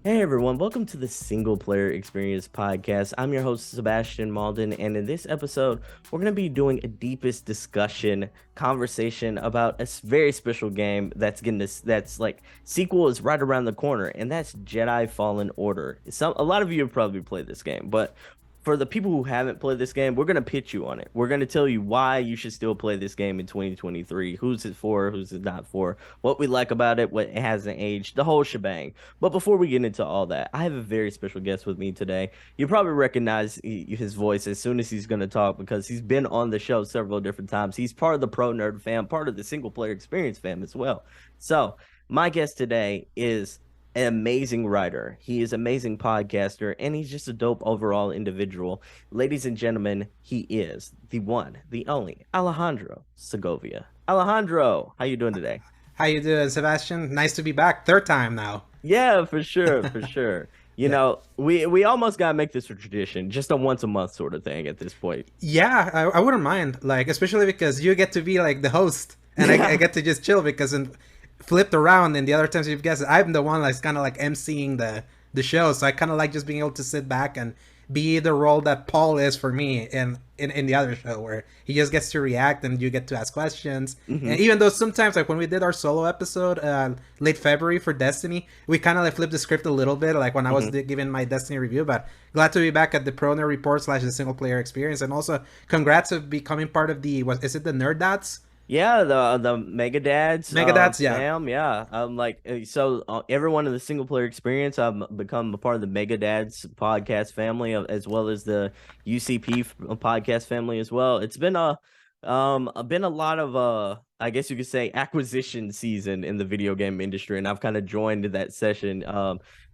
Hey everyone, welcome to the Single Player Experience Podcast. I'm your host, Sebastion Mauldin, and in this episode, we're going to be doing a deepest discussion, conversation about a very special game that's getting this, that's like sequel is right around the corner, and that's Jedi Fallen Order. A lot of you have probably played this game, but for the people who haven't played this game, we're going to pitch you on it. We're going to tell you why you should still play this game in 2023, who's it for, who's it not for, what we like about it, what it hasn't aged, the whole shebang. But before we get into all that, I have a very special guest with me today. You probably recognize his voice as soon as he's going to talk because he's been on the show several different times. He's part of the Pro Nerd fam, part of the Single Player Experience fam as well. So my guest today is an amazing writer. He is an amazing podcaster, and he's just a dope overall individual. Ladies and gentlemen, he is the one, the only Alejandro Segovia. Alejandro, how you doing today? How you doing, Sebastian? Nice to be back. Third time now. Yeah, for sure, for sure. You Yeah. know, we almost gotta make this a tradition, just a once a month sort of thing at this point. Yeah, I wouldn't mind. Like, especially because you get to be like the host, and Yeah. I get to just chill because flipped around. And the other times you've guessed, I'm the one that's kind of like emceeing the show. So I kind of like just being able to sit back and be the role that Paul is for me in the other show, where he just gets to react and you get to ask questions. Hmm. And even though sometimes, like when we did our solo episode late February for Destiny, we kind of like flipped the script a little bit, like when I was giving my Destiny review. But glad to be back at the Pro Nerd Report / the Single Player Experience. And also congrats of becoming part of the, what is it, the Nerd Dots? Yeah, the Mega Dads, Megadats, yeah. fam, yeah. Everyone in the single player experience, I've become a part of the Mega Dads podcast family, as well as the UCP podcast family as well. It's been a lot of I guess you could say acquisition season in the video game industry, and I've kind of joined that session.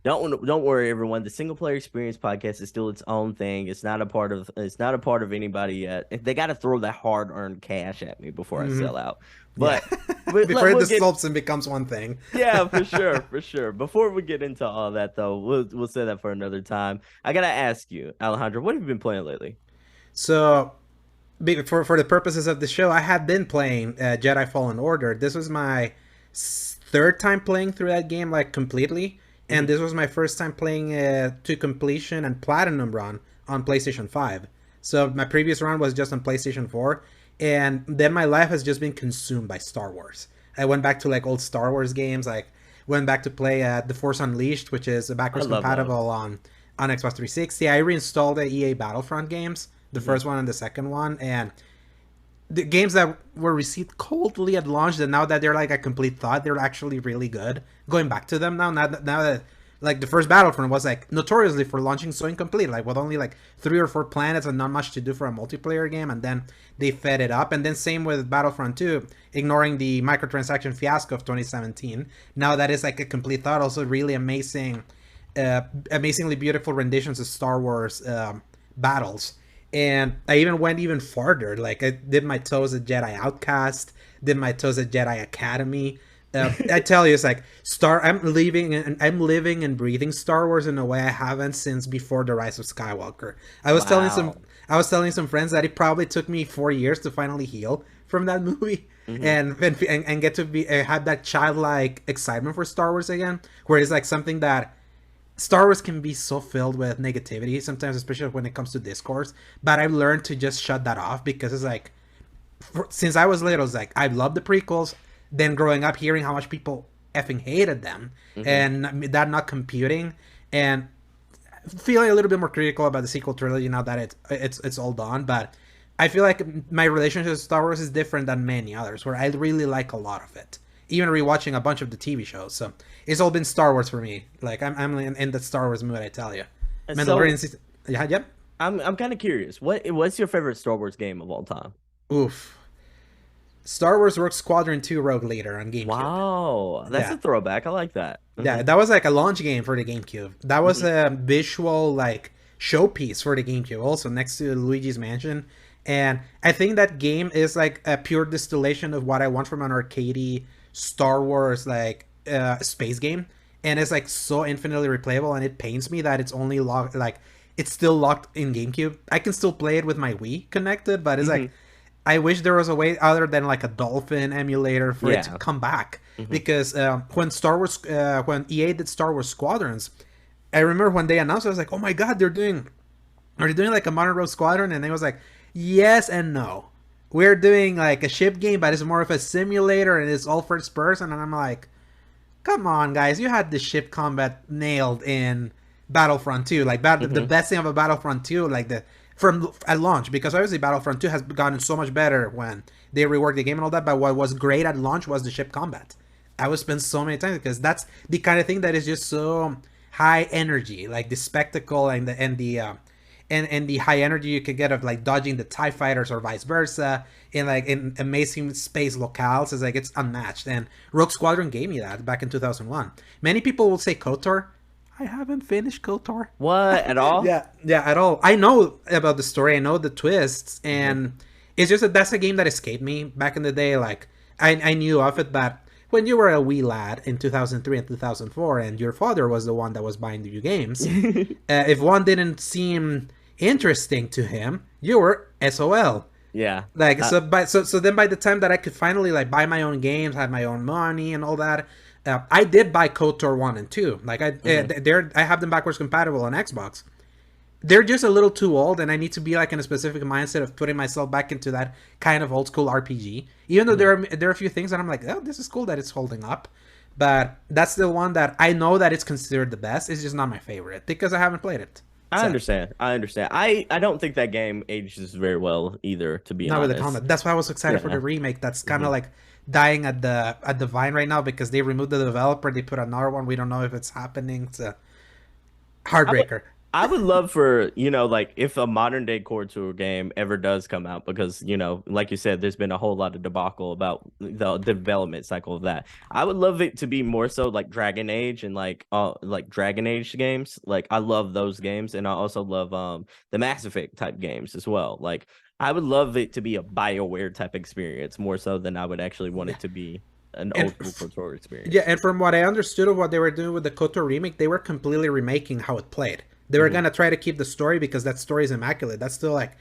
Don't worry, everyone. The Single Player Experience podcast is still its own thing. It's not a part of anybody yet. They got to throw that hard earned cash at me before I sell out. Yeah. But Before it we'll get, dissolves and becomes one thing. yeah, for sure, for sure. Before we get into all that though, we'll say that for another time. I gotta ask you, Alejandro, what have you been playing lately? So, for the purposes of the show, I had been playing Jedi Fallen Order. This was my third time playing through that game, like completely, and this was my first time playing to completion and platinum run on PlayStation 5. So my previous run was just on PlayStation 4, and then my life has just been consumed by Star Wars. I went back to like old Star Wars games, like went back to play The Force Unleashed, which is I backwards love those. compatible on Xbox 360. I reinstalled the EA Battlefront games, the first one and the second one, and the games that were received coldly at launch, and now that they're like a complete thought, they're actually really good. Going back to them now that like the first Battlefront was like notoriously for launching so incomplete, like with only like 3 or 4 planets and not much to do for a multiplayer game, and then they fed it up. And then same with Battlefront 2, ignoring the microtransaction fiasco of 2017. Now that is like a complete thought, also really amazingly beautiful renditions of Star Wars battles. And I even went even farther. Like I did my toes at Jedi Outcast, did my toes at Jedi Academy. I tell you, it's like I'm living and breathing Star Wars in a way I haven't since before the Rise of Skywalker. Wow. I was telling some friends that it probably took me 4 years to finally heal from that movie, and get to be have that childlike excitement for Star Wars again, where it's like something that Star Wars can be so filled with negativity sometimes, especially when it comes to discourse. But I've learned to just shut that off because it's like, since I was little, it's like I love the prequels. Then growing up, hearing how much people effing hated them, and that not computing, and feeling a little bit more critical about the sequel trilogy now that it's all done. But I feel like my relationship with Star Wars is different than many others, where I really like a lot of it. Even rewatching a bunch of the TV shows, so it's all been Star Wars for me. Like I'm in that Star Wars mood, I tell you. And so Mandalorian, yeah, yep. I'm kind of curious. What's your favorite Star Wars game of all time? Oof. Star Wars Rogue Squadron 2 Rogue Leader on GameCube. Wow, that's Yeah. a throwback. I like that. Yeah, that was like a launch game for the GameCube. That was a visual like showpiece for the GameCube, also next to Luigi's Mansion. And I think that game is like a pure distillation of what I want from an arcadey Star Wars like space game. And it's like so infinitely replayable, and it pains me that it's only locked, like it's still locked in GameCube. I can still play it with my Wii connected, but it's like I wish there was a way other than like a Dolphin emulator for it to Yeah. come back. Because when EA did Star Wars Squadrons, I remember when they announced, I was like, oh my god, are they doing like a Modern Rogue Squadron? And they was like, yes and no. We're doing like a ship game, but it's more of a simulator and it's all first person. And I'm like, come on, guys, you had the ship combat nailed in Battlefront 2. Like the best thing about Battlefront 2, like the from at launch, because obviously Battlefront 2 has gotten so much better when they reworked the game and all that. But what was great at launch was the ship combat. I would spend so many times because that's the kind of thing that is just so high energy, like the spectacle and the high energy you can get of like dodging the TIE fighters or vice versa in like in amazing space locales is like it's unmatched. And Rogue Squadron gave me that back in 2001. Many people will say KOTOR. I haven't finished KOTOR. What at all? Yeah, at all. I know about the story. I know the twists, and it's just that that's a game that escaped me back in the day. Like I knew of it, but when you were a wee lad in 2003 and 2004, and your father was the one that was buying you games, if one didn't seem interesting to him, you were SOL. Yeah. Like so then by the time that I could finally like buy my own games, have my own money and all that, I did buy KOTOR 1 and 2. Like I have them backwards compatible on Xbox. They're just a little too old, and I need to be like in a specific mindset of putting myself back into that kind of old school RPG. Even though there are a few things that I'm like, oh, this is cool that it's holding up, but that's the one that I know that it's considered the best. It's just not my favorite because I haven't played it. I understand. I don't think that game ages very well either, to be not honest. with the comment. That's why I was excited for the remake. That's kind of like dying at the vine right now because they removed the developer. They put another one. We don't know if it's happening. It's a heartbreaker. I would love for, like if a modern day Core Tour game ever does come out, because, like you said, there's been a whole lot of debacle about the development cycle of that. I would love it to be more so like Dragon Age and like Dragon Age games. Like I love those games, and I also love the Mass Effect type games as well. Like I would love it to be a BioWare type experience more so than I would actually want it to be an old school KOTOR experience. Yeah, and from what I understood of what they were doing with the KOTOR remake, they were completely remaking how it played. They were gonna try to keep the story because that story is immaculate. That's still like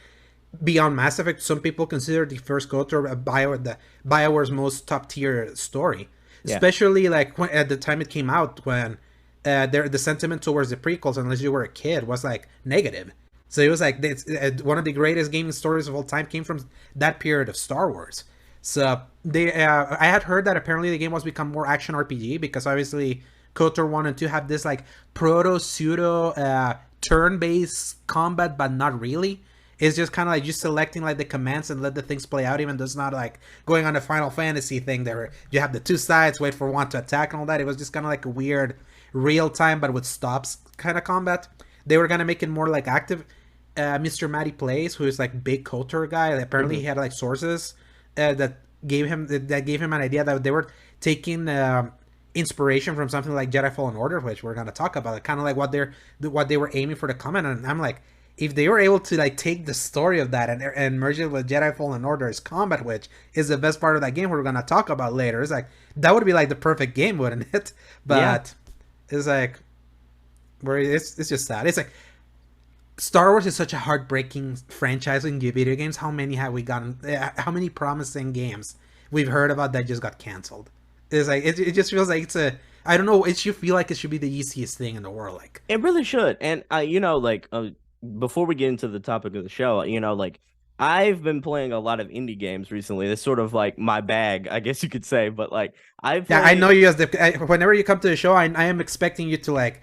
beyond Mass Effect. Some people consider the first KOTOR the BioWare's most top tier story, especially like when, at the time it came out when the sentiment towards the prequels, unless you were a kid, was like negative. So it was like one of the greatest gaming stories of all time came from that period of Star Wars. So I had heard that apparently the game was become more action RPG because obviously KOTOR 1 and 2 have this like pseudo turn-based combat, but not really. It's just kind of like just selecting like the commands and let the things play out, even though it's not like going on a Final Fantasy thing there you have the two sides, wait for one to attack and all that. It was just kind of like a weird real time but with stops kind of combat. They were gonna make it more like active. Mr. Matty Plays, who is like big KOTOR guy, apparently he had like sources that gave him an idea that they were taking inspiration from something like Jedi Fallen Order, which we're gonna talk about, kind of like what they were aiming for the comment. And I'm like, if they were able to like take the story of that and merge it with Jedi Fallen Order's combat, which is the best part of that game, we're gonna talk about later, it's like that would be like the perfect game, wouldn't it? But it's like, where it's just sad. It's like Star Wars is such a heartbreaking franchise in video games. How many have we gotten? How many promising games we've heard about that just got canceled? It's like it just feels like it's a, I don't know, it should feel like it should be the easiest thing in the world. Like it really should. And before we get into the topic of the show, like I've been playing a lot of indie games recently. It's sort of like my bag, I guess you could say. But like I know you whenever you come to the show, I am expecting you to like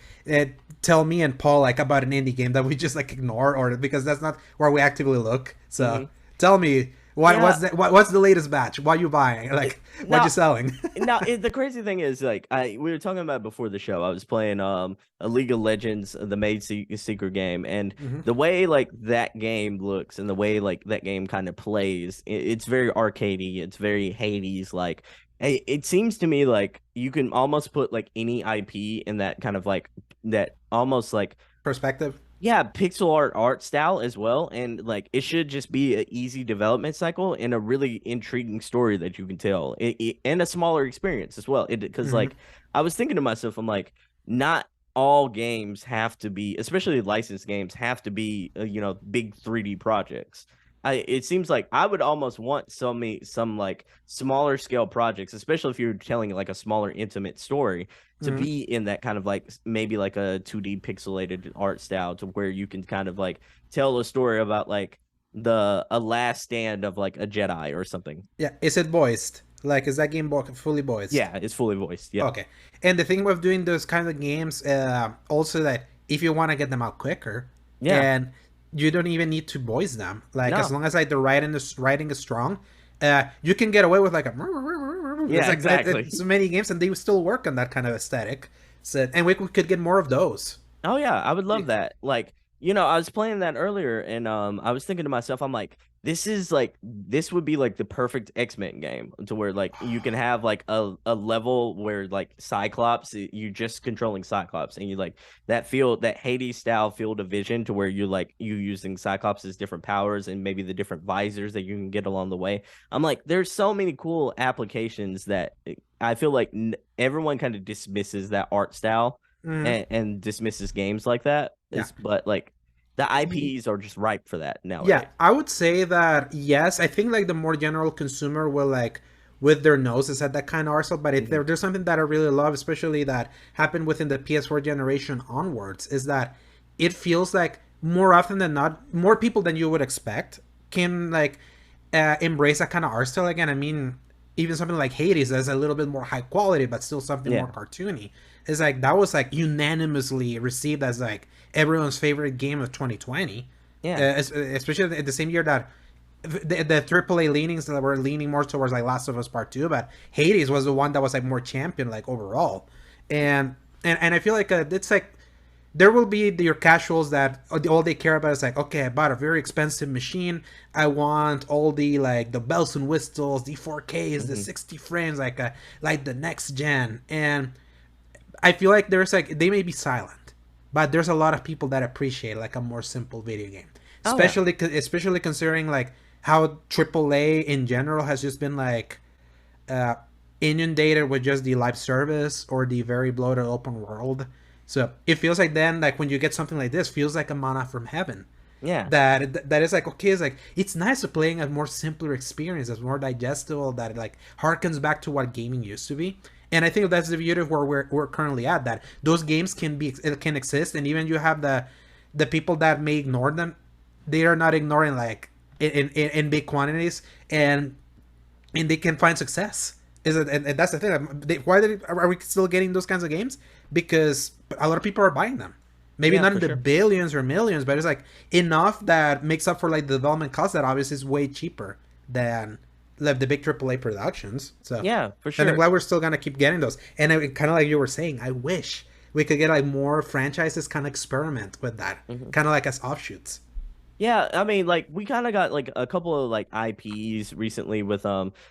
tell me and Paul like about an indie game that we just like ignore, or because that's not where we actively look. So tell me. What's the latest batch? What are you buying? Like, what you selling? Now, the crazy thing is, like, we were talking about before the show. I was playing a League of Legends, the Maid Seeker game, and the way like that game looks and the way like that game kind of plays, it's very arcadey. It's very Hades like. It seems to me like you can almost put like any IP in that kind of like that almost like perspective. Yeah, pixel art style as well, and like it should just be an easy development cycle and a really intriguing story that you can tell, and a smaller experience as well. Because like I was thinking to myself, I'm like, not all games have to be, especially licensed games, have to be big 3D projects. it seems like I would almost want some like smaller scale projects, especially if you're telling like a smaller intimate story, to Mhm. be in that kind of like maybe like a 2D pixelated art style to where you can kind of like tell a story about like the a last stand of like a Jedi or something. Yeah, is it voiced? Like, is that game fully voiced? Yeah, it's fully voiced. Yeah. Okay. And the thing with doing those kind of games, also that if you want to get them out quicker, Yeah. and you don't even need to voice them, like as No. long as like the writing is strong, you can get away with like a. It's Yeah, like exactly. so many games, and they still work on that kind of aesthetic. So, and we could get more of those. Oh yeah, I would love that. Like, I was playing that earlier and I was thinking to myself, I'm like, this would be like the perfect X-Men game to where like you can have like a level where like Cyclops, you're just controlling Cyclops and you like that Hades style field of vision to where you using Cyclops' different powers and maybe the different visors that you can get along the way. I'm like, there's so many cool applications that I feel like everyone kind of dismisses that art style Mm, and dismisses games like that. yeah. But like the IPs are just ripe for that Yeah, nowadays. I would say that yes. I think like the more general consumer will like with their noses at that kind of arsenal. But if Mhm. there's something that I really love, especially that happened within the PS4 generation onwards, is that it feels like more often than not, more people than you would expect can like embrace that kind of art style again. I mean, even something like Hades that's a little bit more high quality, but still something more Yeah, cartoony. It's like that was like unanimously received as like everyone's favorite game of 2020, yeah, especially in the same year that the AAA leanings that were leaning more towards like Last of Us Part Two, but Hades was the one that was like more champion like overall, and and I feel like it's like there will be your casuals that all they care about is like, okay, I bought a very expensive machine. I want all the like the bells and whistles, the 4Ks, the hmm 60 frames, like the next gen. And I feel like there's like they may be silent, but there's a lot of people that appreciate like a more simple video game, oh yeah, especially considering like how AAA in general has just been like uh, inundated with just the live service or the very bloated open world. So it feels like then like when you get something like this, feels like a mana from heaven. yeah, That is like okay, it's like it's nice to playing a more simpler experience, that's more digestible, that like harkens back to what gaming used to be. And I think that's the beauty of where we're currently at. That those games can exist, and even you have the people that may ignore them, they are not ignoring like in big quantities, and they can find success. Is it? And that's the thing. Are we still getting those kinds of games? Because a lot of people are buying them. Maybe yeah, not in for the sure. billions or millions, but it's like enough that makes up for like the development cost that obviously is way cheaper than like the big AAA productions. So, Yeah, for and I'm sure. glad we're still gonna keep getting those. And kind of like you were saying, I wish we could get like more franchises kind of experiment with that, Mhm. kind of like as offshoots. Yeah, I mean, like we kind of got like a couple of like IPs recently with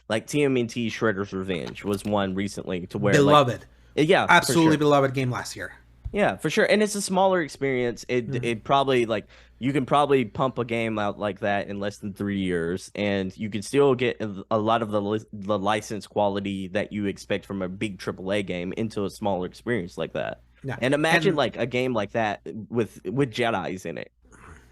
like TMNT Shredder's Revenge was one recently to where like Beloved, yeah, for absolutely sure. beloved game last year. Yeah, for sure. And it's a smaller experience. Mhm. It probably like you can probably pump a game out like that in less than 3 years, and you can still get a lot of the license quality that you expect from a big AAA game into a smaller experience like that. Yeah, And imagine and like a game like that with Jedi's in it.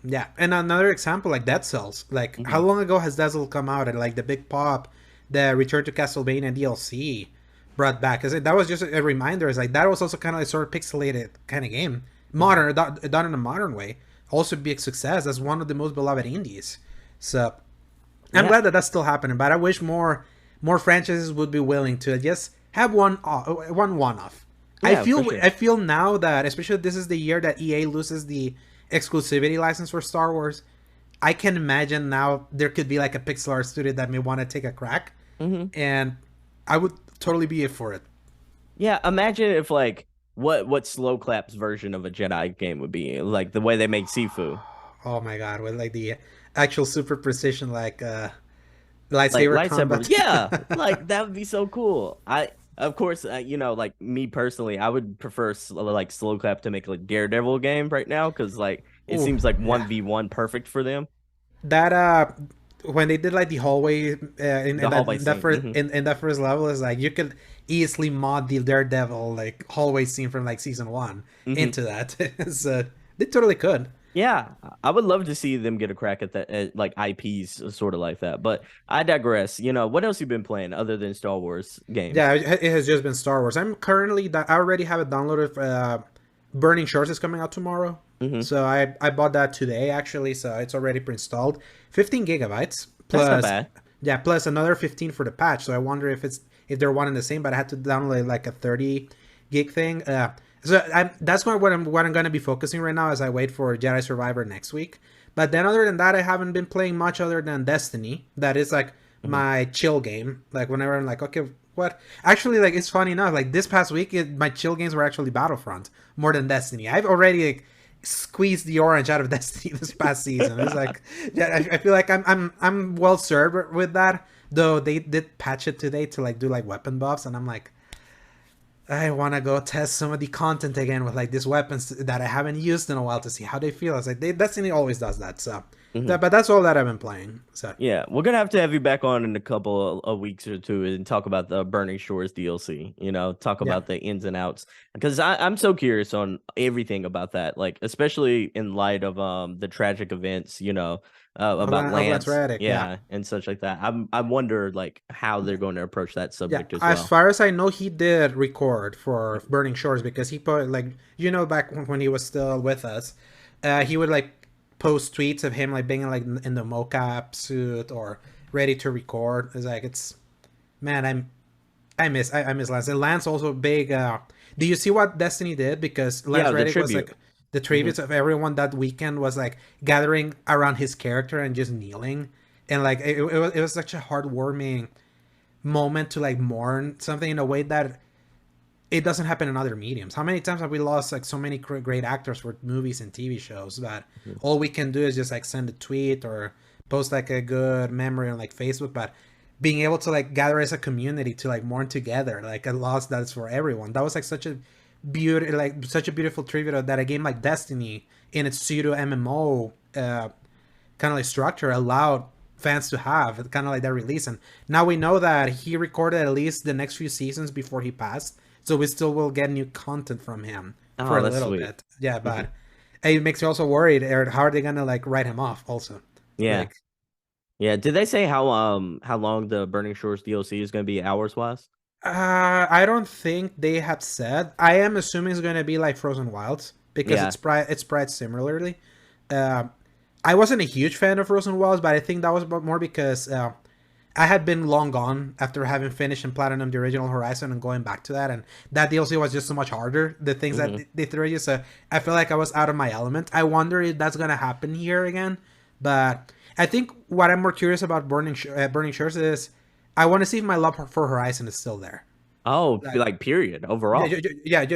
yeah, and another example like Dead Cells. Like, how Hmm long ago has Dead Cells come out? And like the big pop, the Return to Castlevania DLC brought back. Cause that was just a reminder. It's like that was also kind of like sort of pixelated kind of game, hmm modern, done in a modern way. Also, big success. That's one of the most beloved indies. So I'm Yeah, glad that that's still happening. But I wish more franchises would be willing to just have one off. yeah, for sure. I feel now that especially this is the year that EA loses the exclusivity license for Star Wars. I can imagine now there could be like a pixel art studio that may want to take a crack, hmm and I would totally be it for it. Yeah, imagine if like what Slow Clap's version of a Jedi game would be like the way they make Sifu. Oh my god, with like the actual super precision like Like lightsaber lightsaber, combat. yeah, like that would be so cool. I of course like me personally I would prefer like slow clap to make like Daredevil game right now because like it Ooh, seems like yeah. 1v1 perfect for them. That when they did like the hallway The hallway scene. in that first level is like you could easily mod the Daredevil like hallway scene from like season one Hmm into that. So they totally could. Yeah, I would love to see them get a crack at that, at like IPs, sort of like that. But I digress. What else you been playing other than Star Wars games? Yeah, it has just been Star Wars. I already have it downloaded. Burning Shores is coming out tomorrow, Hmm. so I bought that today actually. So it's already pre-installed. 15 gigabytes That's not plus, bad. yeah, plus another 15 for the patch. So I wonder if they're one and the same. But I had to download like a 30 gig thing. That's what I'm going to be focusing right now as I wait for Jedi Survivor next week. But then other than that, I haven't been playing much other than Destiny. That is like Hmm. my chill game. Like whenever I'm like, okay, what? Actually, like it's funny enough. Like this past week, my chill games were actually Battlefront more than Destiny. I've already like, squeezed the orange out of Destiny this past season. It's like, yeah, I feel like I'm well served with that. Though they did patch it today to like do like weapon buffs, and I'm like, I want to go test some of the content again with like these weapons that I haven't used in a while to see how they feel. I was like, Destiny always does that. So, Hmm. but that's all that I've been playing. So, Yeah, we're gonna have to have you back on in a couple of weeks or two and talk about the Burning Shores DLC. Talk yeah. about the ins and outs because I'm so curious on everything about that. Like, especially in light of the tragic events. About Of Lance Lance, Reddick, yeah. yeah, and such like that. I wonder like how they're going to approach that Yeah, subject as as well. far as I know, he did record for Burning Shores because he put like back when he was still with us, he would like post tweets of him like being like in the mocap suit or ready to record. It's like it's man, I miss Lance. And Lance also big. Do you see what Destiny did? Because Lance Yeah, the Reddick was tribute. like the Hmm. tributes of everyone that weekend was like gathering around his character and just kneeling, and like it was such a heartwarming moment to like mourn something in a way that it doesn't happen in other mediums. How many times have we lost like so many great actors for movies and TV shows that all we can do is just like send a tweet or post like a good memory on like Facebook, but being able to like gather as a community to like mourn together, like a loss that's for everyone. That was like such a beautiful tribute that a game like Destiny in its pseudo MMO kind of like structure allowed fans to have kind of like that release. And now we know that he recorded at least the next few seasons before he passed, so we still will get new content from him for Oh, a that's little sweet. bit. Yeah, Hmm. but it makes me also worried, Eric, how are they gonna like write him off also? Yeah, Like, yeah. Did they say how long the Burning Shores DLC is going to be hours wise? I don't think they have said. I am assuming it's gonna be like Frozen Wilds because Yeah. it's priced similarly. uh, I wasn't a huge fan of Frozen Wilds, but I think that was more because I had been long gone after having finished and platinum the original Horizon and going back to that, and that DLC was just so much harder. The things that Hmm. they threw at you, so I feel like I was out of my element. I wonder if that's gonna happen here again, but I think what I'm more curious about Burning Shores is I want to see if my love for Horizon is still there. Oh, Like, like period yeah, overall.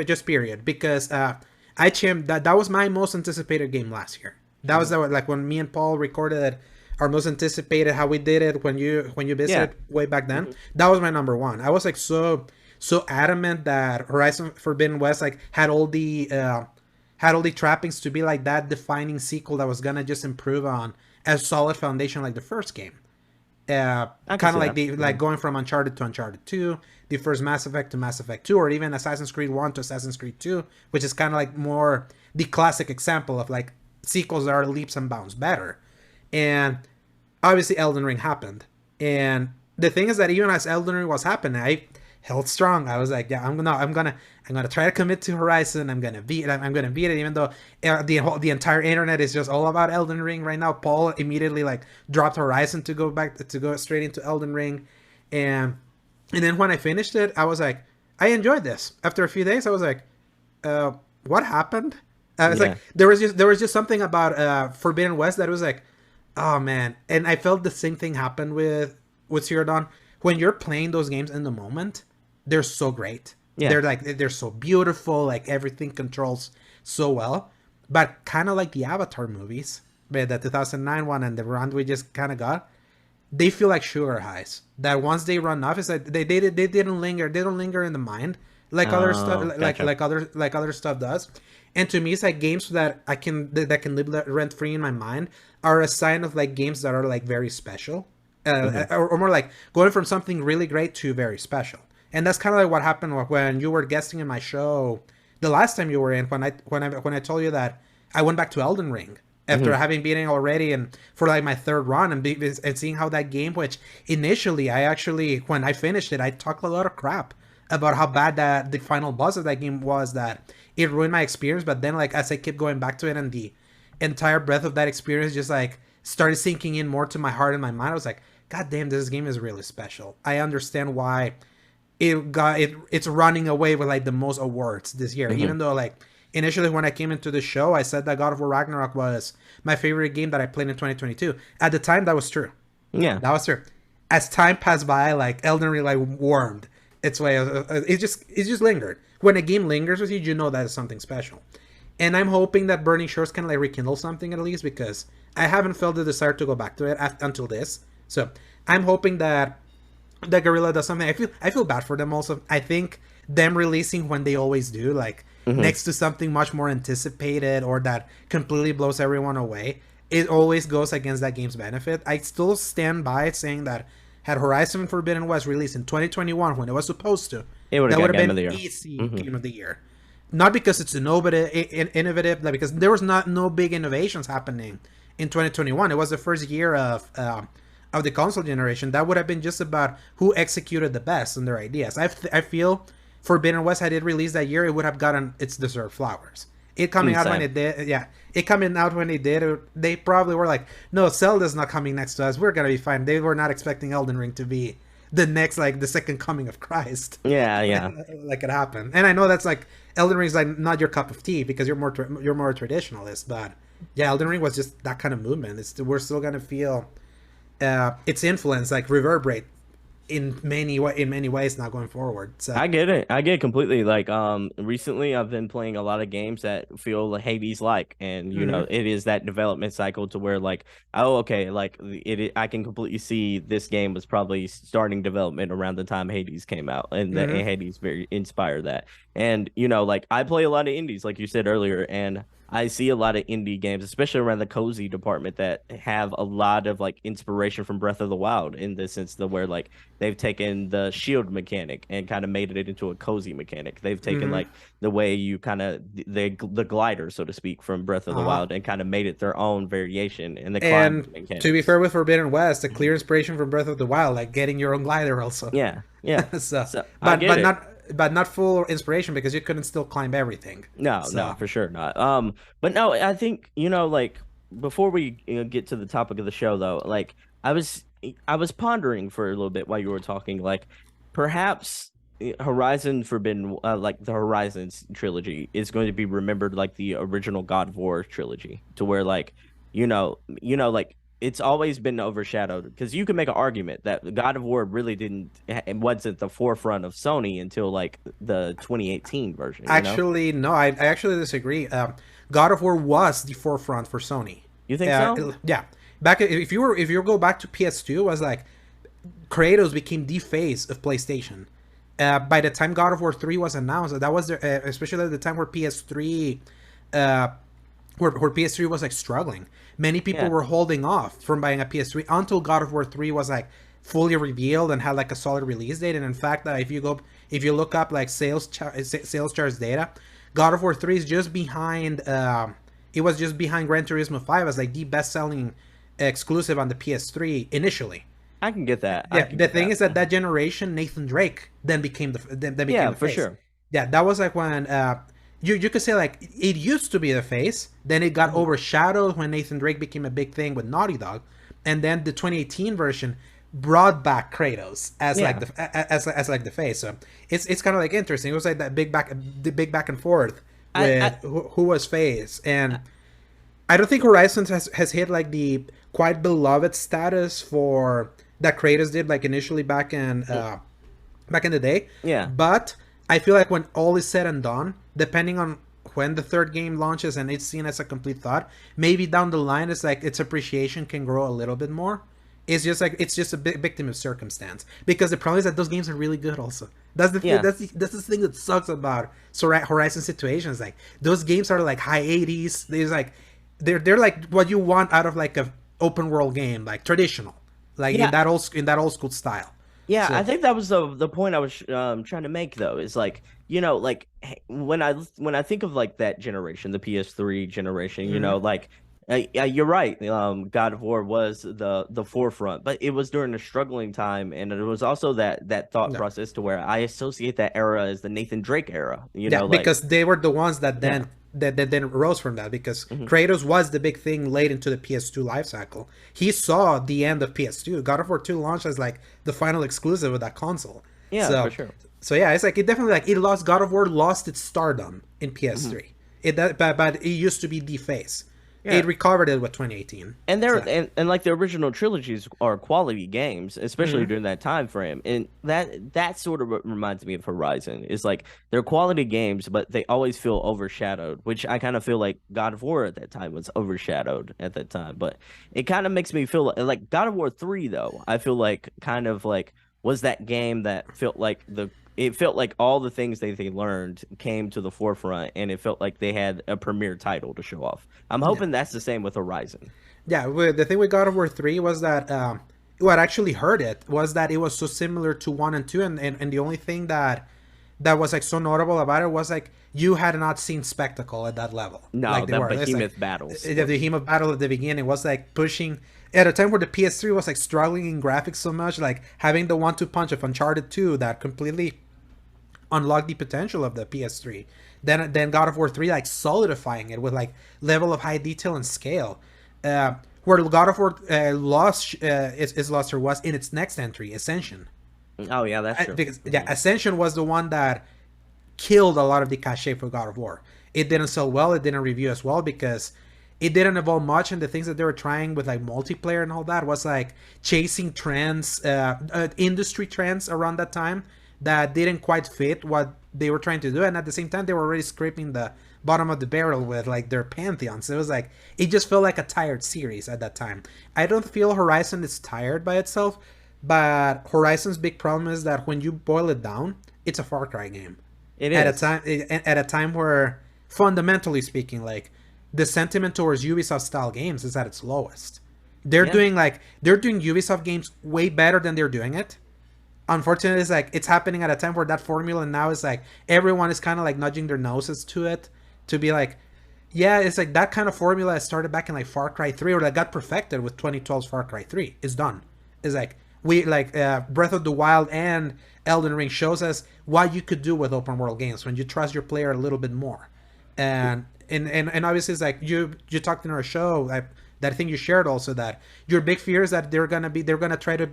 just period. Because I champed that was my most anticipated game last year. That was Hmm. like when me and Paul recorded our most anticipated, how we did it when you Yeah. visited way back then. Hmm. That was my number one. I was like so adamant that Horizon Forbidden West like had all the trappings to be like that defining sequel that was gonna just improve on a solid foundation like the first game. I can Kind see of like that. the Hmm. like going from Uncharted to Uncharted 2, the first Mass Effect to Mass Effect 2, or even Assassin's Creed 1 to Assassin's Creed 2, which is kind of like more the classic example of like sequels that are leaps and bounds better. And obviously Elden Ring happened. And the thing is that even as Elden Ring was happening, I held strong. I was like, yeah, I'm gonna try to commit to Horizon. I'm gonna beat it, even though the entire internet is just all about Elden Ring right now. Paul immediately like dropped Horizon to go straight into Elden Ring, and then when I finished it, I was like, I enjoyed this. After a few days, I was like, uh, what happened? It's like Yeah. there was just something about Forbidden West that was like, oh man. And I felt the same thing happen with Zero Dawn. When you're playing those games in the moment, they're so great. Yeah. They're so beautiful. Like everything controls so well. But kind of like the Avatar movies, the 2009 one and the run we just kind of got, they feel like sugar highs. That once they run off, it's like they didn't linger. They don't linger in the mind like other stuff, Oh, gotcha. like other stuff does. And to me, it's like games that can live rent free in my mind are a sign of like games that are like very special, Hmm. or more like going from something really great to very special. And that's kind of like what happened when you were guesting in my show the last time you were in, when I told you that I went back to Elden Ring after having beaten it already and for like my third run and seeing how that game, which initially I actually when I finished it, I talked a lot of crap about how bad that the final boss of that game was, that it ruined my experience. But then like as I kept going back to it and the entire breadth of that experience just like started sinking in more to my heart and my mind, I was like, God damn, this game is really special. I understand why it's running away with like the most awards this year, even though like initially when I came into the show I said that God of War Ragnarok was my favorite game that I played in 2022. At the time that was true. Yeah, That was true. As time passed by, like Elden Ring like warmed its way. It just lingered. When a game lingers with you, you know that is something special. And I'm hoping that Burning Shores can like rekindle something at least, because I haven't felt the desire to go back to it until this. So I'm hoping that the Guerrilla does something. I feel bad for them also. I think them releasing when they always do, like next to something much more anticipated or that completely blows everyone away, it always goes against that game's benefit. I still stand by saying that had Horizon Forbidden West released in 2021 when it was supposed to, it would that have would got have Game of the been Year. easy Game of the Year. Not because it's innovative, like because there was no big innovations happening in 2021. It was the first year of the console generation. That would have been just about who executed the best on their ideas. I feel Forbidden West, had it released that year, it would have gotten its deserved flowers. It coming out when it did, yeah. It coming out when it did, they probably were like, no, Zelda's not coming next to us. We're gonna be fine. They were not expecting Elden Ring to be the next, like, the second coming of Christ. Yeah. Like it happened. And I know that's like Elden Ring's like not your cup of tea because you're more a traditionalist, but yeah, Elden Ring was just that kind of movement. We're still gonna feel its influence like reverberate in many ways now going forward. So I get it completely. Like recently I've been playing a lot of games that feel like Hades like, and you know it is that development cycle to where like, oh okay, like I can completely see this game was probably starting development around the time Hades came out, and that and Hades very inspired that. And you know, like I play a lot of indies like you said earlier, and I see a lot of indie games, especially around the cozy department, that have a lot of like inspiration from Breath of the Wild, in the sense that where like they've taken the shield mechanic and kind of made it into a cozy mechanic. They've taken like the way you kind of the glider, so to speak, from Breath of the Wild, and kind of made it their own variation in the climb mechanics. To be fair with Forbidden West, the clear inspiration from Breath of the Wild, like getting your own glider also. Yeah. So but not full inspiration, because you couldn't still climb everything. No, for sure not. But no, I think, you know, like before we get to the topic of the show though, like I was pondering for a little bit while you were talking, like perhaps Horizon Forbidden, like the Horizons trilogy is going to be remembered like the original God of War trilogy, to where like, like it's always been overshadowed, because you can make an argument that God of War really it wasn't the forefront of Sony until like the 2018 version. Actually, no, I actually disagree. God of War was the forefront for Sony. You think so? Yeah. Back if you go back to PS2, it was like Kratos became the face of PlayStation. By the time God of War 3 was announced, that was especially at the time where PS3 where PS3 was like struggling. Many people were holding off from buying a PS3 until God of War 3 was like fully revealed and had like a solid release date. And in fact, if you look up like sales charts data, God of War 3 is just behind. It was just behind Gran Turismo 5 as like the best-selling exclusive on the PS3 initially. I can get that. Yeah, the thing is that generation, Nathan Drake then became the for face. Sure. Yeah, that was like when you could say like it used to be the face, then it got overshadowed when Nathan Drake became a big thing with Naughty Dog, and then the 2018 version brought back Kratos as like the face. So it's kind of like interesting. It was like that big back and forth with who was face, and I don't think Horizon has hit like the quite beloved status for that Kratos did like initially back in the day. Yeah, but I feel like when all is said and done, depending on when the third game launches and it's seen as a complete thought, maybe down the line it's like its appreciation can grow a little bit more. It's just a victim of circumstance, because the problem is that those games are really good also. That's the thing that sucks about Horizon situations. Like those games are like high 80s. There's like they're like what you want out of like a open world game, like traditional, like in that old school style. Yeah, so I think that was the point I was trying to make though, is like, like when I think of like that generation, the PS3 generation, like You're right. God of War was the forefront, but it was during a struggling time, and it was also that thought No. process to where I associate that era as the Nathan Drake era. Yeah, Like because they were the ones that yeah, that then rose from that, because hmm Kratos was the big thing late into the PS2 life cycle. He saw the end of PS2. God of War 2 launched as like the final exclusive of that console. yeah, for So sure. so yeah, it's like it definitely like it lost God of War lost its stardom in hmm PS3. But it used to be the face. Yeah, It recovered it with 2018. and So, and like the original trilogies are quality games, especially mhm. during that time frame. And that sort of what reminds me of Horizon. Is like they're quality games, but they always feel overshadowed, which I kind of feel like God of War at that time was overshadowed at that time. But it kind of makes me feel like God of War 3 though. I feel like kind of like was that game that felt like it felt like all the things they learned came to the forefront, and it felt like they had a premier title to show off. I'm Yeah. hoping that's the same with Horizon. Yeah, the thing with God of War 3 was that what actually hurt it was that it was so similar to 1 and 2, and the only thing that was like so notable about it was like you had not seen spectacle at that level No, like they that were. It's like behemoth battles. the behemoth battle at the beginning was like pushing at a time where the PS3 was like struggling in graphics so much, like having the 1-2 punch of Uncharted 2 that completely unlocked the potential of the PS3. Then God of War 3 like solidifying it with like level of high detail and scale. Where God of War lost its luster was in its next entry, Ascension. Oh yeah, that's true. Because yeah, Ascension was the one that killed a lot of the cachet for God of War. It didn't sell well, it didn't review as well because it didn't evolve much, and the things that they were trying with like multiplayer and all that was like chasing trends, industry trends around that time that didn't quite fit what they were trying to do, and at the same time they were already scraping the bottom of the barrel with like their pantheons. It was like it just felt like a tired series at that time. I don't feel Horizon is tired by itself, but Horizon's big problem is that when you boil it down, it's a Far Cry game It at a is. time where fundamentally speaking, like the sentiment towards Ubisoft style games is at its lowest. Yeah. They're doing Ubisoft games way better than they're doing it. Unfortunately, it's like it's happening at a time where that formula now is like everyone is kind of like nudging their noses to it to be like, yeah, it's like that kind of formula that started back in like Far Cry 3 or that got perfected with 2012's Far Cry 3 is done. It's like we like Breath of the Wild and Elden Ring shows us what you could do with open world games when you trust your player a little bit more. And obviously it's like you talked in our show that I think you shared also that your big fear is that they're gonna try to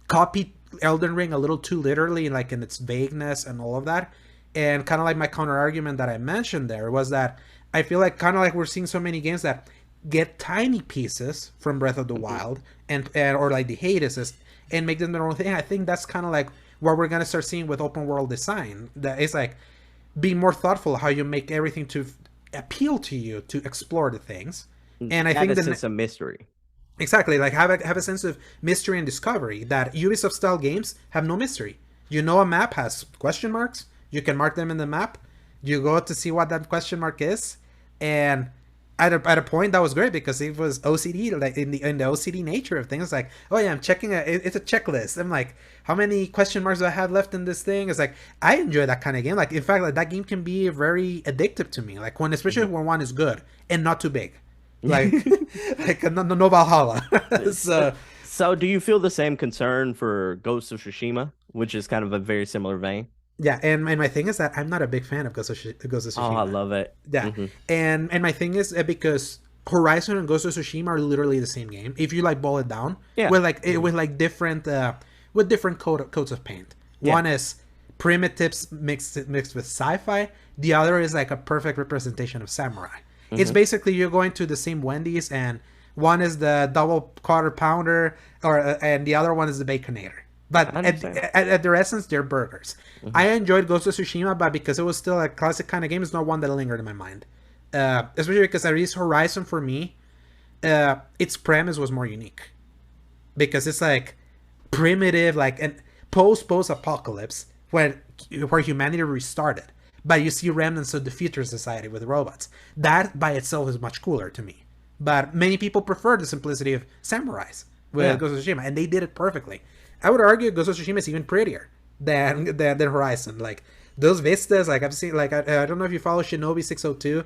copy Elden Ring a little too literally, like in its vagueness and all of that. And kind of like my counter argument that I mentioned there was that I feel like kind of like we're seeing so many games that get tiny pieces from Breath of the Mhm. Wild and or like the Hades and make them their own thing. I think that's kind of like what we're gonna start seeing with open world design. That it's like be more thoughtful how you make everything to appeal to you to explore the things. And I Add think a the sense of mystery. exactly, like have a sense of mystery and discovery that Ubisoft style games have no mystery. You know a map has question marks, you can mark them in the map, you go to see what that question mark is, and at a point that was great because it was OCD, like in the OCD nature of things, like, oh yeah, I'm checking it's a checklist. I'm like, how many question marks do I have left in this thing? It's like I enjoy that kind of game. Like in fact, like that game can be very addictive to me. Like when especially when one is good and not too big. Like like no Valhalla. So, So so do you feel the same concern for Ghost of Tsushima, which is kind of a very similar vein? yeah, and my thing is that I'm not a big fan of Ghost of Oh, I Tsushima. love it. Yeah, Hmm and my thing is because Horizon and Ghost of Tsushima are literally the same game. If you like boil it down, Yeah. with like hmm with like different with different coats of paint. Yeah. One is primitives mixed with sci-fi. The other is like a perfect representation of samurai. It's hmm basically you're going to the same Wendy's, and one is the double quarter pounder, or and the other one is the baconator. But I understand. at their essence, they're burgers. hmm I enjoyed Ghost of Tsushima, but because it was still a classic kind of game, it's not one that lingered in my mind. Especially because at least Horizon for me, its premise was more unique because it's like primitive, like an post apocalypse where humanity restarted, but you see remnants of the future society with robots. That by itself is much cooler to me. But many people prefer the simplicity of samurais with Yeah. Ghost of Tsushima, and they did it perfectly. I would argue Ghost of Tsushima is even prettier than Horizon. Like those vistas, like I've seen, like I don't know if you follow Shinobi 602.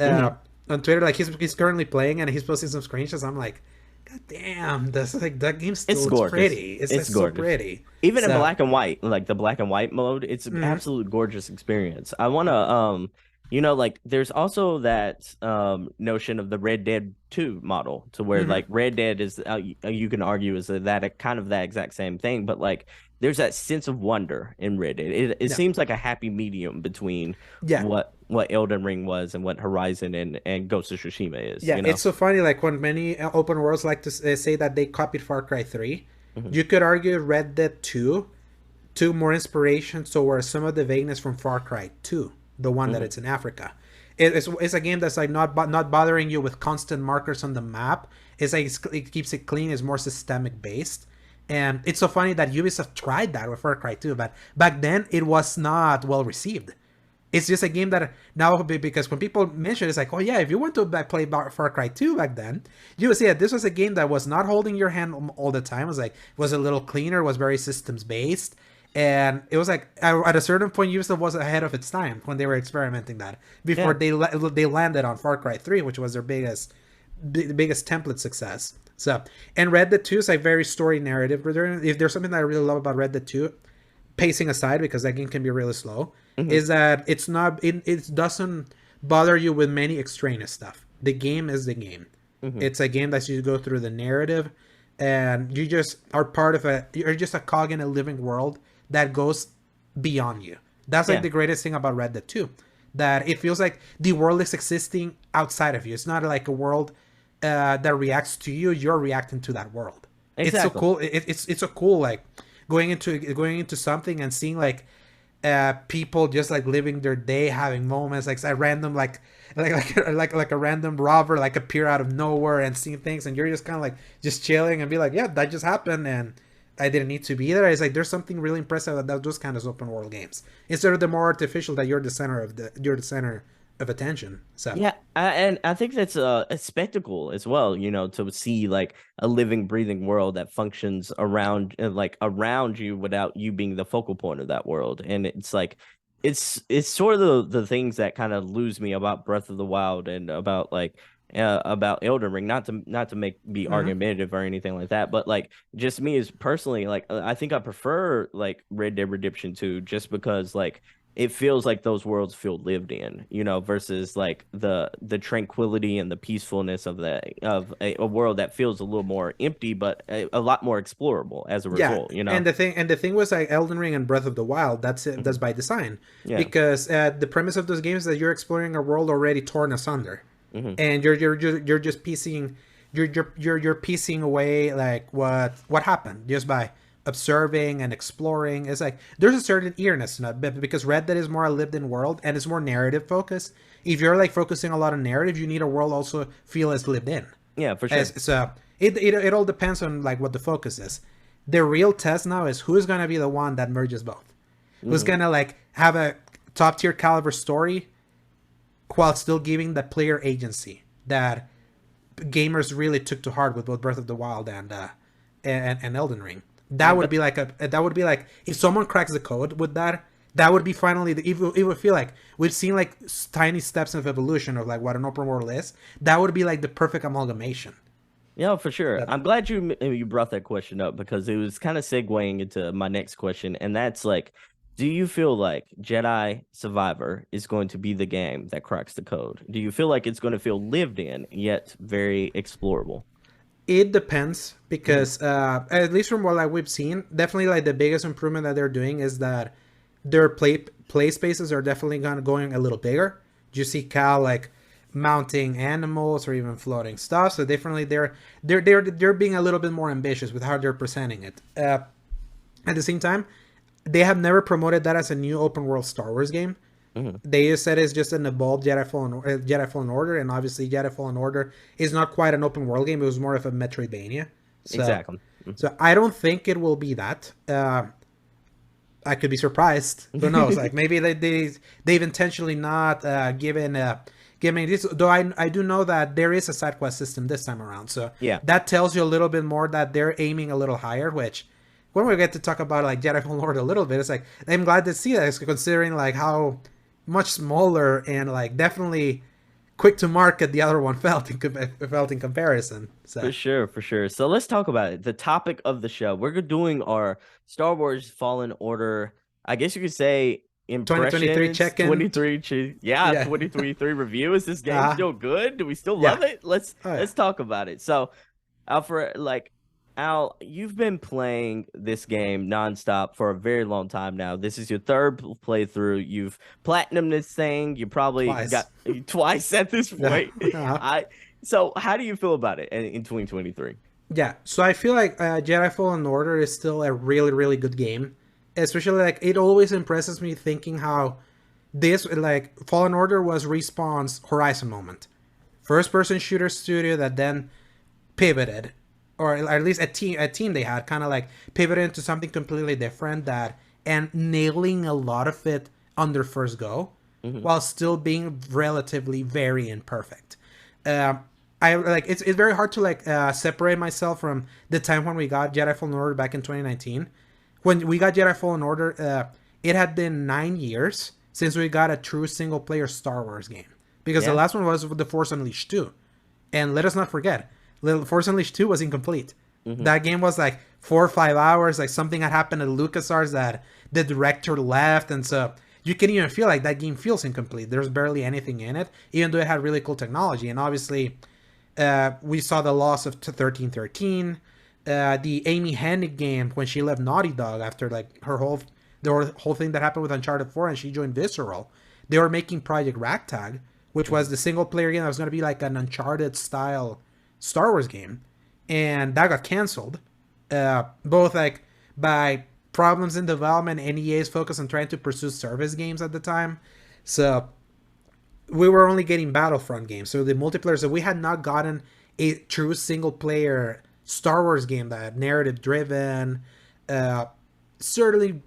hmm on Twitter, like he's currently playing and he's posting some screenshots. I'm like, God damn, that's like that game still It's looks gorgeous. pretty. It's It's like so gorgeous. pretty. Even in So black and white, like the black and white mode, it's an mhm. absolute gorgeous experience. I want to like there's also that notion of the Red Dead 2 model to where Mhm. like Red Dead is you can argue is that kind of that exact same thing, but like there's that sense of wonder in Red Dead. It Yeah, seems like a happy medium between yeah, what Elden Ring was and what Horizon and Ghost of Tsushima is, yeah. you know? It's so funny. Like when many open worlds like to say that they copied Far Cry 3, Hmm. you could argue Red Dead 2 took more inspiration towards some of the vagueness from Far Cry 2, the one that Hmm. it's in Africa. It's a game that's like not bothering you with constant markers on the map. It's like it keeps it clean. It's more systemic based. And it's so funny that Ubisoft tried that with Far Cry 2, but back then it was not well received. It's just a game that now, because when people mention it, it's like, oh yeah, if you want to play Far Cry 2 back then, you would see that this was a game that was not holding your hand all the time. It was like, was a little cleaner, was very systems based. And it was like, at a certain point, Ubisoft was ahead of its time when they were experimenting that before Yeah. they landed on Far Cry 3, which was their biggest template success. So, and Red Dead 2 is like very story narrative. If there's something that I really love about Red Dead 2, pacing aside, because that game can be really slow, Hmm. is that it doesn't bother you with many extraneous stuff. The game is the game. Hmm. It's a game that you go through the narrative, and you just are part of you're just a cog in a living world that goes beyond you. That's like Yeah. the greatest thing about Red Dead 2, that it feels like the world is existing outside of you. It's not like a world that reacts to you. You're reacting to that world. It's so Exactly. cool. It's so cool. Like going into something and seeing like people just like living their day, having moments like a random like a random robber like appear out of nowhere and seeing things, and you're just kind of like just chilling and be like, yeah, that just happened and I didn't need to be there. It's like there's something really impressive about those kind of open world games instead of the more artificial that you're the center of attention. So Yeah, and I think that's a spectacle as well, to see like a living, breathing world that functions around you without you being the focal point of that world. And it's like it's sort of the things that kind of lose me about Breath of the Wild and about Elden Ring. Not to make be mhm. argumentative or anything like that, but like just me as personally, like I think I prefer like Red Dead Redemption 2 just because like it feels like those worlds feel lived in, versus like the tranquility and the peacefulness of a world that feels a little more empty, but a lot more explorable as a Yeah, result, you know? and the thing was like Elden Ring and Breath of the Wild. That's it. That's Hmm. by design, Yeah. because the premise of those games is that you're exploring a world already torn asunder, Hmm. and you're just piecing you're piecing away like what happened just by observing and exploring. It's like there's a certain eeriness in it, because Red Dead is more a lived in world and it's more narrative focused. If you're like focusing a lot on narrative, you need a world also feel as lived in. Yeah, for sure. So it all depends on like what the focus is. The real test now is who's gonna be the one that merges both. Who's Hmm. gonna like have a top tier caliber story while still giving the player agency that gamers really took to heart with both Breath of the Wild and Elden Ring. That would But be like if someone cracks the code with that. That would be finally it would feel like we've seen like tiny steps of evolution of like what an open world is. That would be like the perfect amalgamation. yeah, for sure. That I'm glad you brought that question up because it was kind of segueing into my next question, and that's like, do you feel like Jedi Survivor is going to be the game that cracks the code? Do you feel like it's going to feel lived in yet very explorable? It depends, Hmm. because at least from what like we've seen, definitely like the biggest improvement that they're doing is that their play spaces are definitely going a little bigger. You see Cal like mounting animals or even floating stuff, so definitely they're being a little bit more ambitious with how they're presenting it. At the same time, they have never promoted that as a new open world Star Wars game. Hmm. They just said it's just an evolved Jedi Fallen Order, and obviously Jedi Fallen Order is not quite an open world game. It was more of a Metroidvania. So, Exactly. so I don't think it will be that. I could be surprised. Who knows? Like maybe they've intentionally not given this. Though I do know that there is a side quest system this time around, so Yeah. that tells you a little bit more that they're aiming a little higher. Which when we get to talk about like Jedi Fallen Order a little bit, it's like I'm glad to see that, considering like how much smaller and like definitely quick to market the other one felt in comparison. So For sure, for sure. So let's talk about it. The topic of the show. We're doing our Star Wars Fallen Order, I guess you could say 2023 impressions, check-in. 23, yeah, Yeah. 2023 review. Is this game Uh, still good? Do we still yeah. love it? Let's Oh yeah. let's talk about it. So, Alfred, like Al, you've been playing this game nonstop for a very long time now. This is your third playthrough. You've platinumed this thing. You probably Twice. got twice at this Yeah. point. I so how do you feel about it in 2023? Yeah, so I feel like Jedi Fallen Order is still a really, really good game. Especially, like, it always impresses me thinking how this, like, Fallen Order was Respawn's Horizon moment. First person shooter studio that then pivoted, or at least a team they had kind of like pivoted into something completely different and nailing a lot of it on their first go, while still being relatively very imperfect. Um, I like it's very hard to like separate myself from the time when we got Jedi Fallen Order back in 2019. When we got Jedi Fallen Order, it had been 9 years since we got a true single player Star Wars game, because the Yeah. last one was The Force Unleashed 2. And let us not forget, Little Force Unleashed 2 was incomplete. That game was like 4 or 5 hours. Like something had happened at LucasArts that the director left, and so you can even feel like that game feels incomplete. There's barely anything in it, even though it had really cool technology. And obviously, we saw the loss of 1313, the Amy Hennig game when she left Naughty Dog after like the whole thing that happened with Uncharted 4, and she joined Visceral. They were making Project Ragtag, which was the single player game that was going to be like an Uncharted style Star Wars game, and that got canceled. Both like by problems in development and EA's focus on trying to pursue service games at the time. So we were only getting Battlefront games. So the multiplayer, so we had not gotten a true single player Star Wars game that narrative driven, certainly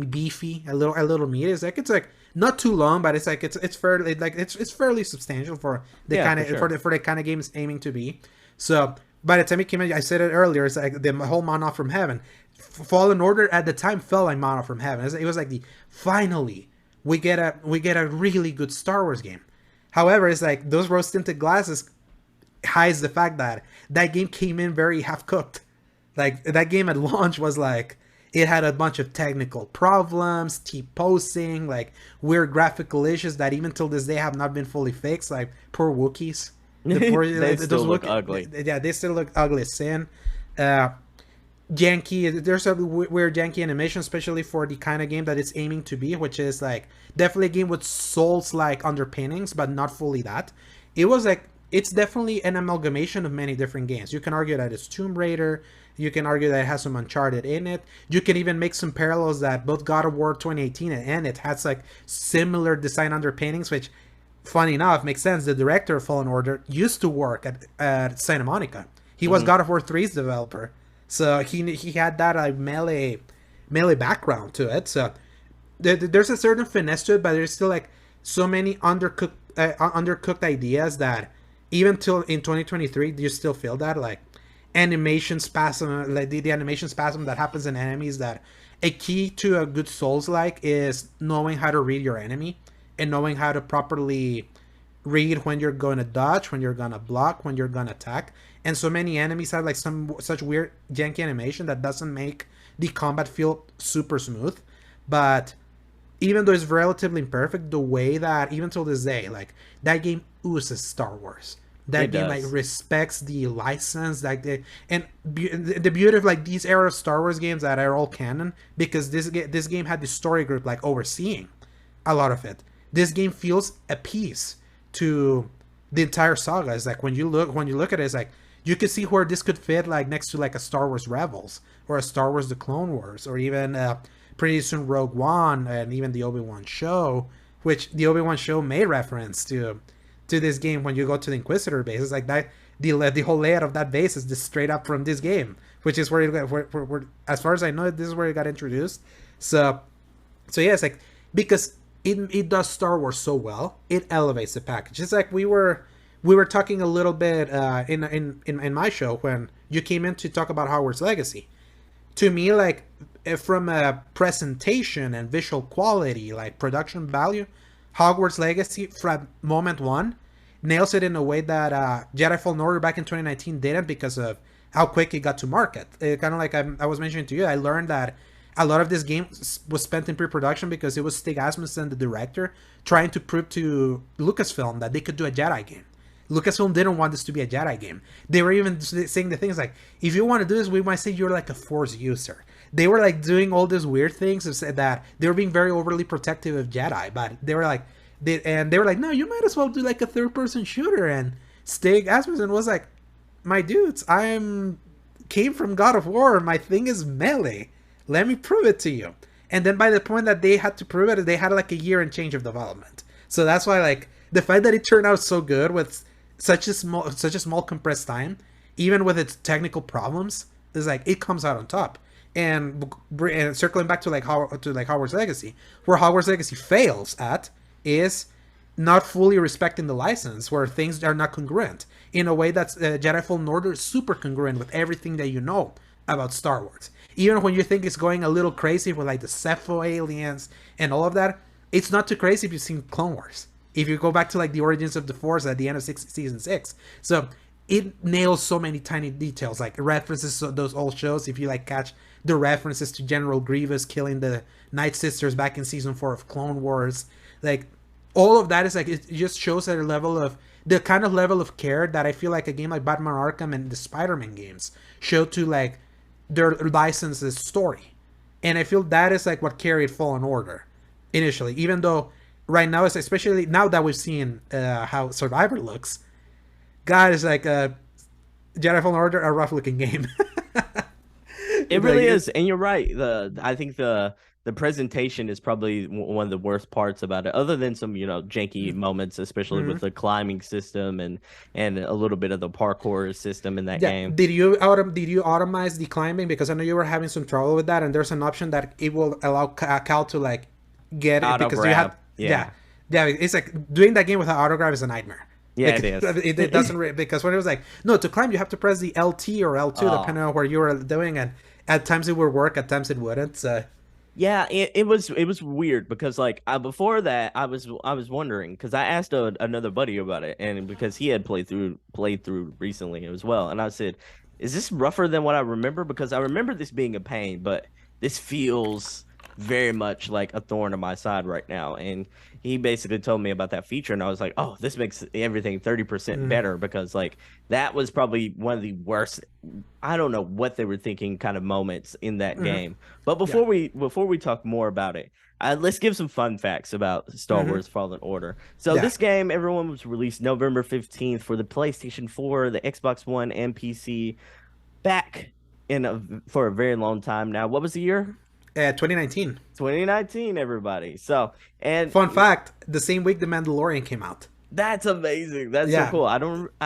beefy, a little meaty. It's like not too long, but it's fairly like it's fairly substantial for the Yeah, kind for of sure. for the kind of game it's aiming to be. So by the time it came out, I said it earlier, it's like the whole Mana from Heaven. Fallen Order at the time felt like Mana from Heaven. It was like the finally we get a really good Star Wars game. However, it's like those rose tinted glasses hides the fact that that game came in very half cooked. Like that game at launch was like it had a bunch of technical problems, T-posing, like weird graphical issues that even till this day have not been fully fixed. Like poor Wookiees. They still look ugly. Yeah, they still look ugly as sin. Janky, there's a weird janky animation, especially for the kind of game that it's aiming to be, which is like definitely a game with Souls-like underpinnings, but not fully that. It was like it's definitely an amalgamation of many different games. You can argue that it's Tomb Raider. You can argue that it has some Uncharted in it. You can even make some parallels that both God of War 2018 and it has like similar design underpinnings, which, funny enough, makes sense. The director of Fallen Order used to work at Santa Monica. He was God of War 3's developer. So he had that like melee background to it. So there's a certain finesse to it, but there's still like so many undercooked ideas that even till in 2023 you still feel that like animation spasm, like the animation spasm that happens in enemies. That a key to a good Souls like is knowing how to read your enemy and knowing how to properly read when you're going to dodge, when you're going to block, when you're going to attack. And so many enemies have like some such weird janky animation that doesn't make the combat feel super smooth. But even though it's relatively imperfect, the way that even till this day, like that game oozes Star Wars. That game like respects the license, like the beauty of like these era of Star Wars games that are all canon, because this game had the story group like overseeing a lot of it. This game feels a piece to the entire saga. It's like when you look at it, it's like you can see where this could fit like next to like a Star Wars Rebels or a Star Wars The Clone Wars, or even pretty soon Rogue One, and even the Obi-Wan show, which the Obi-Wan show made reference to this game when you go to the Inquisitor base. It's like that the whole layout of that base is just straight up from this game, which is where as far as I know, this is where it got introduced. So yeah, it's like because it does Star Wars so well, it elevates the package. It's like we were talking a little bit in my show when you came in to talk about Hogwarts Legacy. To me, like from a presentation and visual quality, like production value, Hogwarts Legacy from moment one nails it in a way that Jedi Fallen Order back in 2019 didn't, because of how quick it got to market. It kind of like I was mentioning to you, I learned that a lot of this game was spent in pre-production because it was Stig Asmussen, the director, trying to prove to Lucasfilm that they could do a Jedi game. Lucasfilm didn't want this to be a Jedi game. They were even saying the things like, if you want to do this, we might say you're like a Force user. They were like doing all these weird things that they were being very overly protective of Jedi, but they were like, no, you might as well do like a third-person shooter. And Stig Asmussen was like, my dudes, came from God of War. My thing is melee. Let me prove it to you. And then by the point that they had to prove it, they had like a year and change of development. So that's why, like, the fact that it turned out so good with such a small compressed time, even with its technical problems, is like it comes out on top. And circling back to Hogwarts Legacy, where Hogwarts Legacy fails at is not fully respecting the license, where things are not congruent in a way that's Jedi Fallen Order is super congruent with everything that you know about Star Wars. Even when you think it's going a little crazy with like the Cepho aliens and all of that, it's not too crazy if you've seen Clone Wars. If you go back to like the origins of the Force at the end of season 6. So it nails so many tiny details, like references to those old shows. If you like catch the references to General Grievous killing the Night Sisters back in season 4 of Clone Wars, like all of that is like, it just shows at a level of the kind of level of care that I feel like a game like Batman Arkham and the Spider-Man games show to like their license's story. And I feel that is like what carried Fallen Order initially, even though right now, especially now that we've seen how Survivor looks, God, is like a Jedi Fallen Order, a rough looking game. It really is, and you're right. I think the presentation is probably one of the worst parts about it, other than some janky moments, especially with the climbing system and a little bit of the parkour system in that game. Did you automize the climbing? Because I know you were having some trouble with that, and there's an option that it will allow Cal to like get it, because you have yeah. It's like doing that game without autograph is a nightmare. Yeah, because it doesn't, because when it was like, no, to climb you have to press the LT or L2 depending on where you were doing, and at times it would work, at times it wouldn't. So yeah, it was weird, because like before that I was wondering, because I asked another buddy about it, and because he had played through recently as well, and I said, is this rougher than what I remember? Because I remember this being a pain, but this feels very much like a thorn in my side right now. And he basically told me about that feature, and I was like, oh, this makes everything 30% better, because like that was probably one of the worst, I don't know what they were thinking, kind of moments in that game. But before we talk more about it, let's give some fun facts about Star Wars Fallen Order. So this game, everyone, was released November 15th for the PlayStation 4, the Xbox One, and PC back for a very long time now. What was the year? 2019. 2019, everybody. So, and fun fact, the same week The Mandalorian came out. That's amazing. That's so cool. I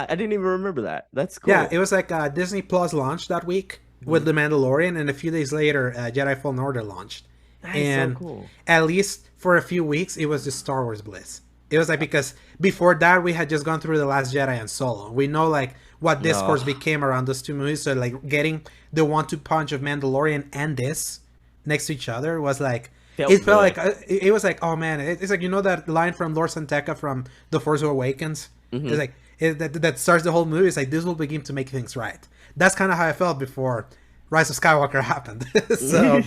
didn't even remember that. That's cool. Yeah, it was like Disney Plus launched that week with The Mandalorian, and a few days later, Jedi Fallen Order launched. And so cool. At least for a few weeks, it was just Star Wars bliss. It was like, because before that, we had just gone through The Last Jedi and Solo. We know like what discourse became around those two movies. So like getting the 1-2 punch of Mandalorian and this next to each other was like, it felt like it was like, oh man, it's like, that line from Lord Santeca from The Force Awakens. It's like that starts the whole movie. It's like, this will begin to make things right. That's kind of how I felt before Rise of Skywalker happened. So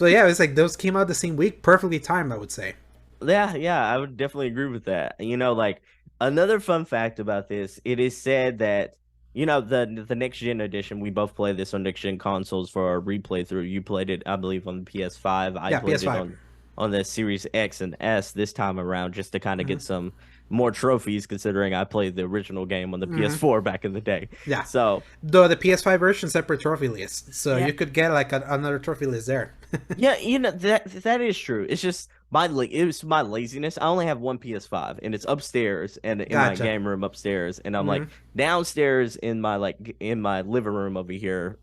yeah, it's like those came out the same week, perfectly timed, I would say. Yeah, I would definitely agree with that. Like another fun fact about this, it is said that the next gen edition, we both played this on next gen consoles for our replay through. You played it, I believe, on the PS5. I played PS5. it on the Series X and S this time around, just to kind of get some more trophies, considering I played the original game on the PS4 back in the day. Yeah. So though the PS5 version separate trophy list, so you could get like another trophy list there. Yeah, that is true. It's just it was my laziness. I only have one PS5, and it's upstairs and in my game room upstairs, and I'm like downstairs in my living room over here.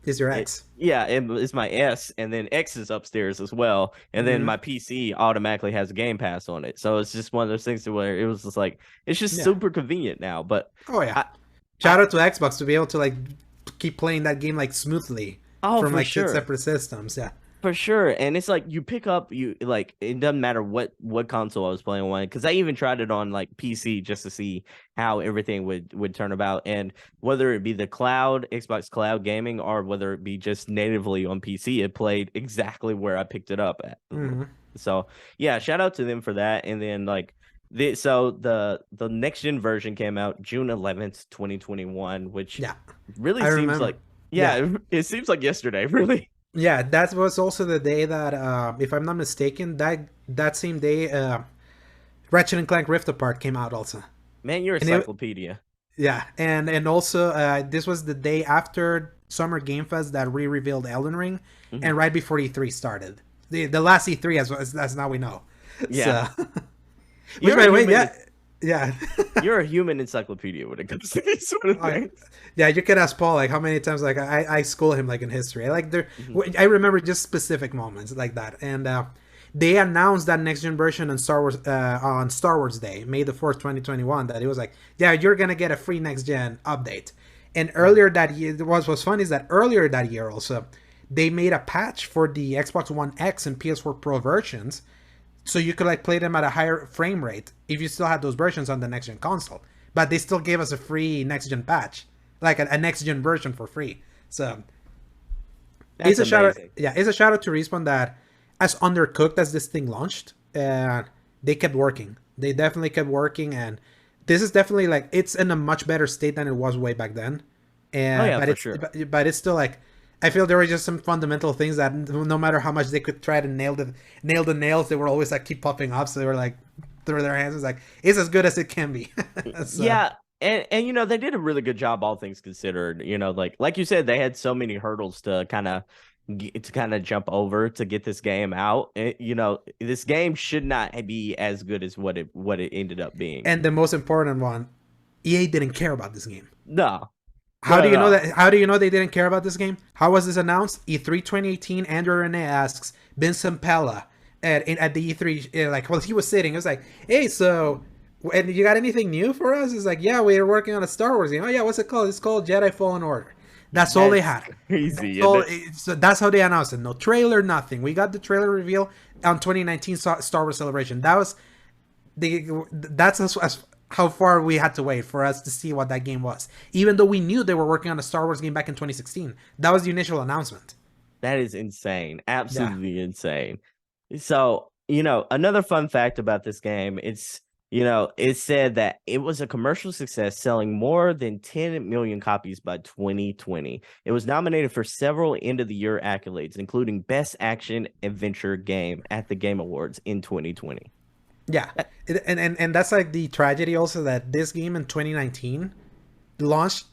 Is your X? It's my S, and then X is upstairs as well, and then my PC automatically has a Game Pass on it. So it's just one of those things where it was just like, it's just super convenient now. But shout out to Xbox to be able to like keep playing that game like smoothly from like 6 separate systems. Yeah. For sure. And it's like you pick up you like it doesn't matter what console I was playing on, because I even tried it on like PC just to see how everything would turn about. And whether it be the cloud, Xbox Cloud Gaming, or whether it be just natively on PC, it played exactly where I picked it up at. Mhm. So yeah, shout out to them for that. And then like the next gen version came out June 11th, 2021, which Yeah, really I seems remember. like, Yeah, yeah, it seems like yesterday, really. yeah, that was also the day that, if I'm not mistaken, that same day, Ratchet and Clank Rift Apart came out also. Man, you're a And it, encyclopedia. yeah, and also, this was the day after Summer Game Fest that revealed Elden Ring, Mhm. and right before E3 started. The last E3, as now we know. Yeah, So, which you're by a the way, human. yeah, yeah. You're a human encyclopedia when it comes to these sort of I, things. yeah, you can ask Paul like how many times like I school him like in history. Mhm. I remember just specific moments like that, and they announced that next gen version on Star Wars Day, May 4th, 2021. That it was like, yeah, you're gonna get a free next gen update. And earlier that year, what's funny is that earlier that year also, they made a patch for the Xbox One X and PS4 Pro versions, so you could like play them at a higher frame rate if you still had those versions on the next gen console. But they still gave us a free next gen patch, like a next gen version for free. So That's amazing. it's a shout out to Respawn that, as undercooked as this thing launched, they kept working. They definitely kept working, and this is definitely like it's in a much better state than it was way back then. Oh And yeah, for sure. but it's still like, I feel there were just some fundamental things that no matter how much they could try to nail the nails, they were always like keep popping up. So they were like throw their hands. It's like it's as good as it can be. So Yeah, and they did a really good job, all things considered. Like you said, they had so many hurdles to kind of jump over to get this game out. This game should not be as good as what it ended up being. and the most important one, EA didn't care about this game. No, How not do at you know all. that? How do you know they didn't care about this game? How was this announced? E3 2018. Andrew Rene asks Vincent Pella at the E3, like, well, he was sitting. It was like, hey, so, and you got anything new for us? It's like, yeah, we are working on a Star Wars game. Oh yeah, what's it called? It's called Jedi Fallen Order. That's all they That's had. crazy, So, and so that's how they announced it. No trailer, nothing. We got the trailer reveal on 2019 Star Wars Celebration. That's how far we had to wait for us to see what that game was. Even though we knew they were working on a Star Wars game back in 2016, that was the initial announcement. that is insane, Yeah. absolutely insane. So, another fun fact about this game, it said that it was a commercial success, selling more than 10 million copies by 2020. It was nominated for several end of the year accolades, including Best Action Adventure Game at the Game Awards in 2020. Yeah, and that's like the tragedy also that this game in 2019 launched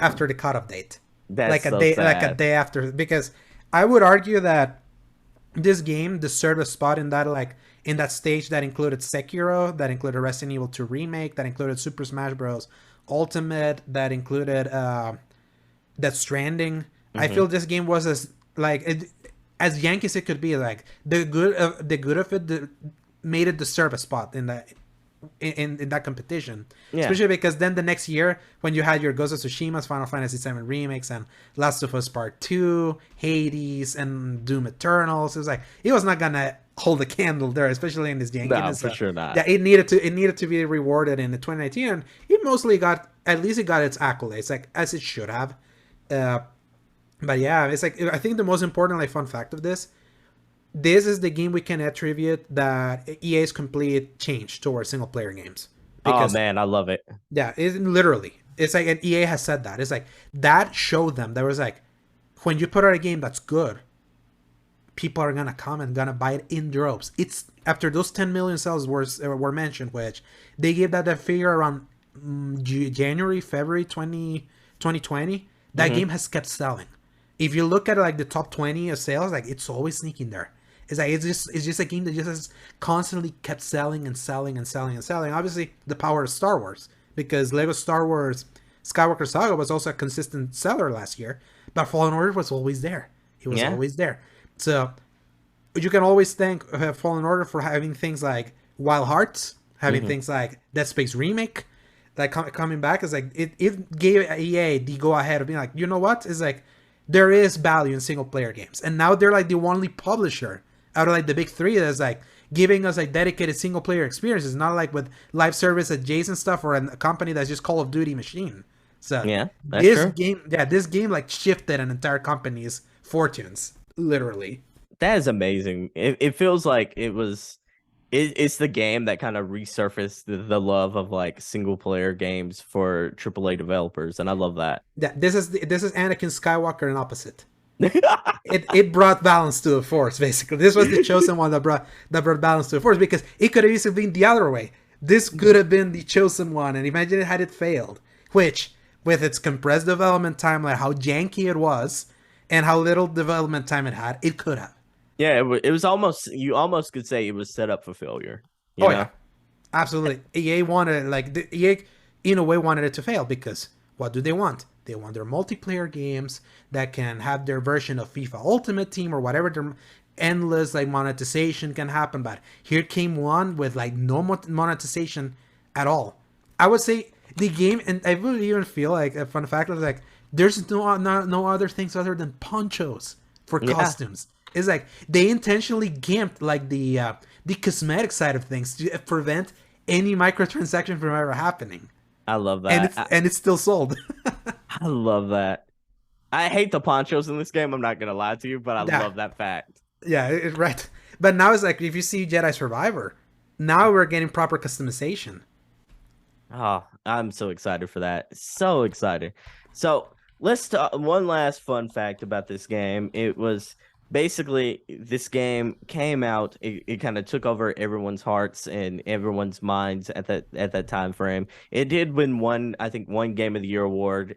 after the cutoff date, That's so like a sad. day after, because I would argue that this game deserved a spot in that, like, in that stage that included Sekiro, that included Resident Evil 2 remake, that included Super Smash Bros. Ultimate, that included Death Stranding. I Hmm. feel this game was as Yankee as it could be. Like the good of it made it deserve a spot in in that competition. Yeah. Especially because then the next year, when you had your Ghost of Tsushima's, Final Fantasy VII remakes, and Last of Us Part 2, Hades, and Doom Eternals, it was not gonna hold a candle there, especially in this No, yankiness. for So sure not. yeah, it needed to be rewarded in the 2019, and it mostly got, at least it got its accolades, like as it should have. Uh, but yeah, it's like, I think the most important like fun fact of this is the game we can attribute that EA's complete change towards single player games. Oh Because man, I love it. yeah, it's like, and EA has said that. It's like that showed them there was like, when you put out a game that's good, people are gonna come and gonna buy it in droves. It's after those 10 million sales were mentioned, which they gave that a figure around January, February 2020. That Hmm. game has kept selling. If you look at like the top 20 of sales, like it's always sneaking there. It's like it's just a game that just has constantly kept selling and selling and selling and selling. Obviously, the power of Star Wars, because Lego Star Wars Skywalker Saga was also a consistent seller last year, but Fallen Order was always there. It was Yeah. always there. So you can always thank Fallen Order for having things like Wild Hearts, having Hmm. things like Dead Space Remake, like coming back. It's like it gave EA the go ahead of being like, you know what? It's like, there is value in single player games, and now they're like the only publisher out of like the big three that's like giving us like dedicated single player experiences, not like with live service adjacent stuff or a company that's just Call of Duty machine. So Yeah, that's true. this game like shifted an entire company's fortunes, literally. That is amazing. It feels like it's the game that kind of resurfaced the love of like single player games for AAA developers, and I love that. Yeah, this is Anakin Skywalker and opposite. It brought balance to the Force. Basically, this was the chosen one that brought balance to the Force, because it could have easily been the other way. This could have been the chosen one, and imagine it had it failed, which with its compressed development time, like how janky it was, and how little development time it had, it could have. Yeah, it was almost, you almost could say it was set up for failure. You Oh know? yeah, absolutely. EA wanted EA in a way wanted it to fail, because what do they want? They want their multiplayer games that can have their version of FIFA Ultimate Team or whatever. Their endless like monetization can happen, but here came one with like no monetization at all. I would say the game, and I would even feel like a fun fact is like there's no other things other than ponchos for costumes. It's like they intentionally gimped like the cosmetic side of things to prevent any microtransaction from ever happening. I love that. And it's still sold. I love that. I hate the ponchos in this game. I'm not gonna lie to you, but I Yeah. love that fact. Yeah, right. But now it's like if you see Jedi Survivor, now we're getting proper customization. Oh, I'm so excited for that. So excited. So let's talk one last fun fact about this game. It was basically this game came out, it kind of took over everyone's hearts and everyone's minds at that time frame. It did win one Game of the Year award.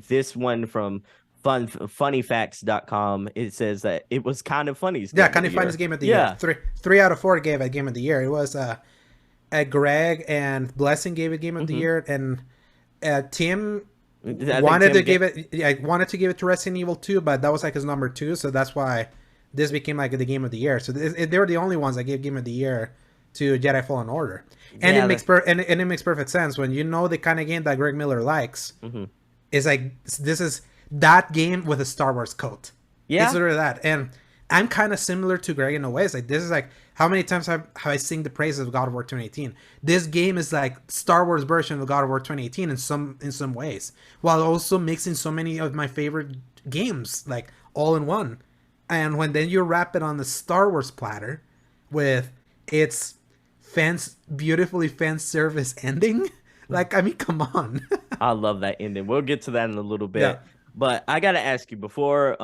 This one from funnyfacts.com, it says that it was Kind of Funny's Yeah, Game kind of of the Funny's Year. Game of the Yeah. Year. Three out of four gave it Game of the Year. It was Greg and Blessing gave it Game of the Year, and Tim I think wanted Tim to give it. Yeah, wanted to give it to Resident Evil 2, but that was like his number 2, so that's why this became like the Game of the Year. So they were the only ones that gave Game of the Year to Jedi Fallen Order, and Yeah, it makes perfect sense when you know the kind of game that Greg Miller likes. It's like this is that game with a Star Wars coat. Yeah. It's literally that, and I'm kind of similar to Greg in a way. It's like this is like how many times have I sing the praises of God of War 2018? This game is like Star Wars version of God of War 2018 in some ways, while also mixing so many of my favorite games like all in one. And when then you wrap it on the Star Wars platter with its beautifully fan service ending, like I mean, come on. I love that ending. We'll get to that in a little bit. Yeah. But I gotta ask you before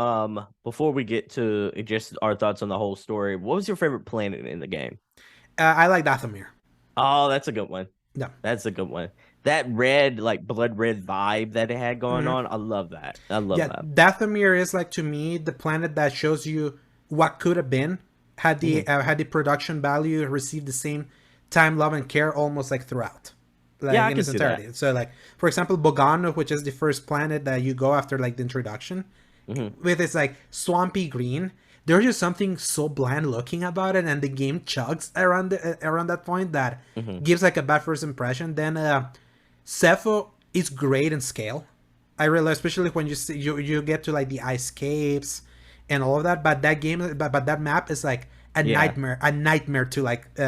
we get to just our thoughts on the whole story, what was your favorite planet in the game? I like Dathomir. Oh, that's a good one. Yeah. That's a good one. That red, like blood red vibe that it had going on, I love that. I love that. Dathomir is like to me the planet that shows you what could have been had the production value received the same time, love, and care almost like throughout. Like Yeah, I in can its see entirety. that. So like for example, Bogano, which is the first planet that you go after like the introduction, with its like swampy green. There's just something so bland looking about it, and the game chugs around that point that gives like a bad first impression. Then Cepho is great in scale. I realize, especially when you get to like the ice caves and all of that. But that map is like a nightmare to like,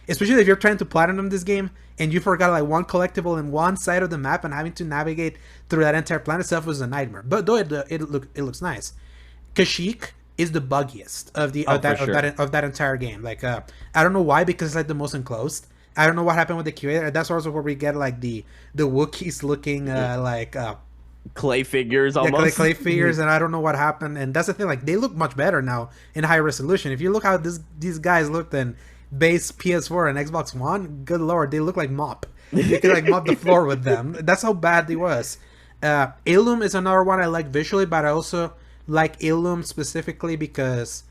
especially if you're trying to platinum this game and you forgot like one collectible in one side of the map and having to navigate through that entire planet itself was a nightmare. But though it looks nice. Kashyyyk is the buggiest of that entire game. Like I don't know why, because it's like the most enclosed. I don't know what happened with the curator. That's also where we get like the Wookiees looking like clay figures almost. Clay figures, and I don't know what happened. And that's the thing, like they look much better now in high resolution. If you look how these guys looked in base PS4 and Xbox One, good lord, they look like mop. You could like mop the floor with them. That's how bad it was. Ilum is another one I like visually, but I also like Ilum specifically because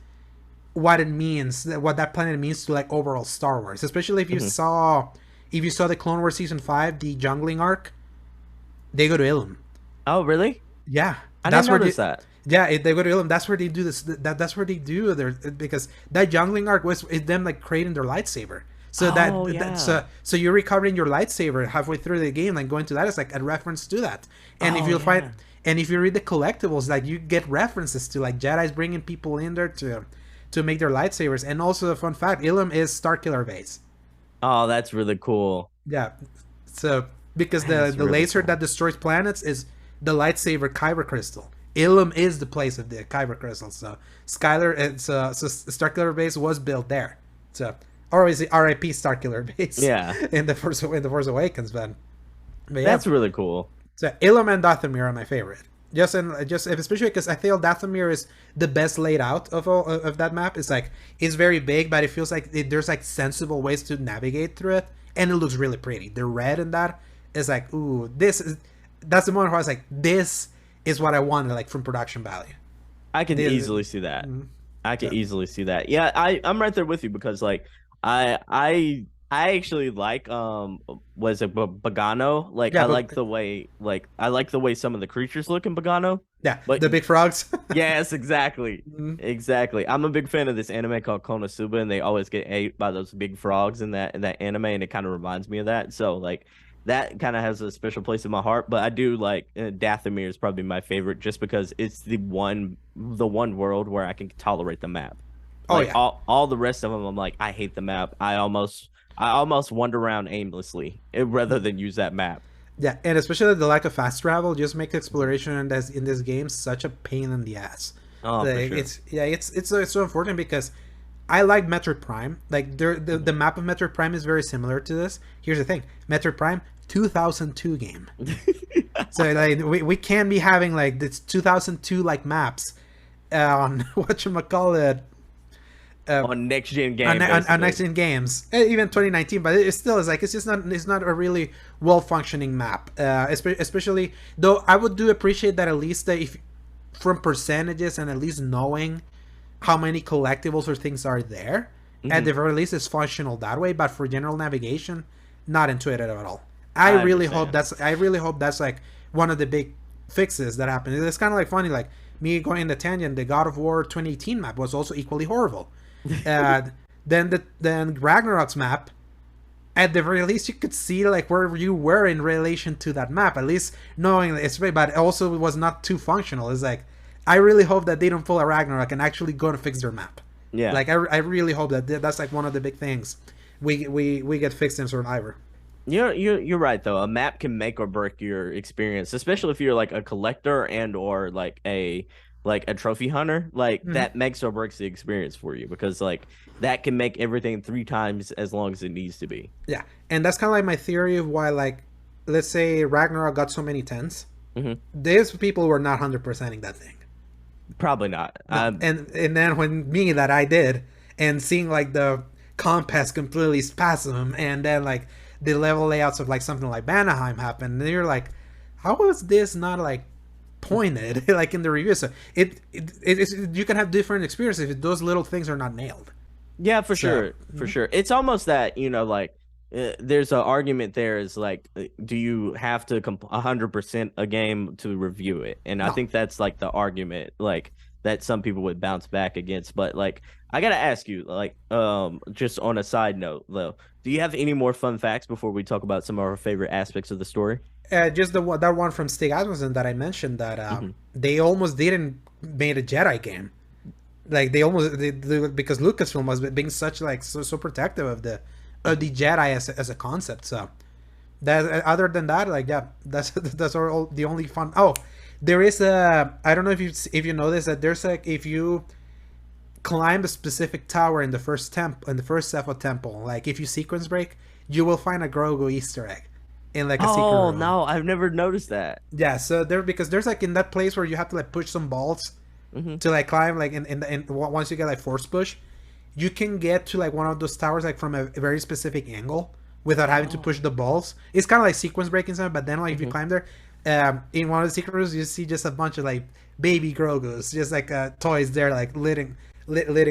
what it means, what that planet means to like overall Star Wars, especially if you saw the Clone Wars season 5, the jungling arc, they go to Ilum. Oh, really? Yeah, I didn't notice that. Yeah, they go to Ilum. That's where they do this. That's where they do their, because that jungling arc is them like creating their lightsaber. So Oh that yeah. so you're recovering your lightsaber halfway through the game, like going to that is like a reference to that. And if Oh you find yeah. and if you read the collectibles, like you get references to like Jedi's bringing people in there to make their lightsabers. And also a fun fact, Ilum is Starkiller base. Oh, that's really cool. Yeah. So because That is the really laser cool. that destroys planets is the lightsaber kyber crystal. Ilum is the place of the kyber crystal. So Skylar, so Starkiller base was built there. So or is it R.I.P. Starkiller base Yeah. in the Force Awakens, but yeah. That's really cool. So Ilum and Dathomir are my favorite. Just especially because I feel Dathomir is the best laid out of all of that map. It's like it's very big, but it feels like there's like sensible ways to navigate through it, and it looks really pretty. The red in that is like, ooh, this is that's the moment where I was like, this is what I wanted, like from production value. I can The, easily see that. I can so, easily see that. Yeah, I'm right there with you because like I actually like was it Bagano? Like yeah, I but like the way some of the creatures look in Bagano. yeah, But the big frogs. yes, exactly. Mhm. Exactly. I'm a big fan of this anime called Konosuba, and they always get ate by those big frogs in that anime, and it kind of reminds me of that. So like that kind of has a special place in my heart. But I do like Dathomir is probably my favorite, just because it's the one world where I can tolerate the map. Oh Like yeah, all the rest of them, I'm like I hate the map. I almost wander around aimlessly rather than use that map. yeah, and especially the lack of fast travel just makes exploration in this game such a pain in the ass. Oh, for Like sure. it's so unfortunate because I like Metroid Prime. Like the map of Metroid Prime is very similar to this. Here's the thing: Metroid Prime 2002 game. So like we can be having like this 2002 like maps on whatchamacallit On next gen game, on next basically. gen games, even 2019. But it still is like it's not a really well functioning map. Especially though, I would do appreciate that at least that if from percentages and at least knowing how many collectibles or things are there. At Hmm. the very least, it's functional that way. But for general navigation, not intuitive at all. I understand. I really hope that's like one of the big fixes that happen. It's kind of like funny, like me going in the tangent. The God of War 2018 map was also equally horrible. Uh, then Ragnarok's map, at the very least, you could see like where you were in relation to that map. At least knowing it's but also it was not too functional. It's like I really hope that they don't pull a Ragnarok and actually go to fix their map. Yeah. Like I really hope that that's like one of the big things we get fixed in Survivor. You're right though. A map can make or break your experience, especially if you're like a collector and or like a trophy hunter. Like Hmm. that makes or breaks the experience for you, because like that can make everything three times as long as it needs to be. Yeah, and that's kind of like my theory of why, like, let's say Ragnarok got so many tens. Hmm. These people were not 100%ing that thing. Probably not. No, and then when me that I did, and seeing like the compass completely spasm, and then like the level layouts of like something like Vanaheim happened, and you're like, how was this not like pointed like in the review? So you can have different experiences if those little things are not nailed. Yeah, for So sure, for sure. It's almost that, like there's an argument there is like, do you have to 100% a game to review it? And I no, think that's like the argument like that some people would bounce back against. But like, I gotta ask you, like, just on a side note though, do you have any more fun facts before we talk about some of our favorite aspects of the story? just that one from Stig Asmussen that I mentioned that Hmm. they almost didn't made a Jedi game. Like they almost because Lucasfilm was being such like so protective of the Jedi as a concept. So that other than that, like yeah, that's all the only fun. Oh, there is a I don't know if you know this that there's like if you climb a specific tower in the first Sepho temple, like if you sequence break, you will find a Grogu Easter egg in like a secret Oh room. no, I've never noticed that. Yeah, so there because there's like in that place where you have to like push some balls Hmm. to like climb like once you get like force push, you can get to like one of those towers like from a very specific angle without having to Oh. push the balls. It's kind of like sequence breaking something, but then like if you Hmm. climb there, in one of the secret rooms you see just a bunch of like baby Grogus, just like toys there like lighting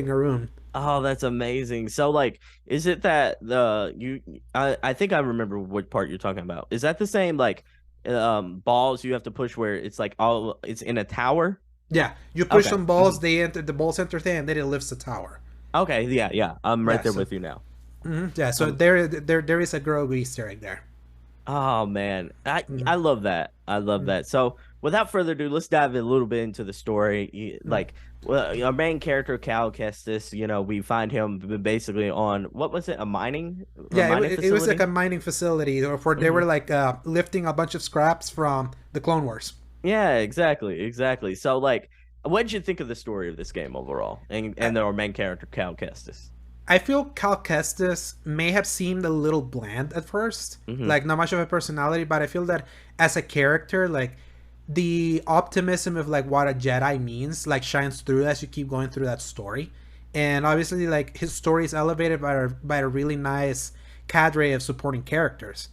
a room. Oh, that's amazing. So like, is it that I think I remember what part you're talking about. Is that the same like balls you have to push where it's in a tower? Yeah, you push Okay. some Hmm. balls, they enter the balls enter thing, and then it lifts the tower. Okay, yeah, yeah. I'm right Yeah, there so with you now. Yeah, so Um, there is a Grogu Easter egg there. oh man, Mm-hmm. I love that. I love that. So without further ado, let's dive a little bit into the story. Mm-hmm. Like, well, our main character Cal Kestis, we find him basically on what was it, a Yeah, mining it was like facility? a mining facility where they Hmm. were like lifting a bunch of scraps from the Clone Wars. Yeah, exactly, exactly. So like, what did you think of the story of this game overall, I, and our main character Cal Kestis? I feel Cal Kestis may have seemed a little bland at first, Hmm. like not much of a personality, but I feel that as a character, like the optimism of like what a Jedi means, like shines through as you keep going through that story, and obviously like his story is elevated by a really nice cadre of supporting characters,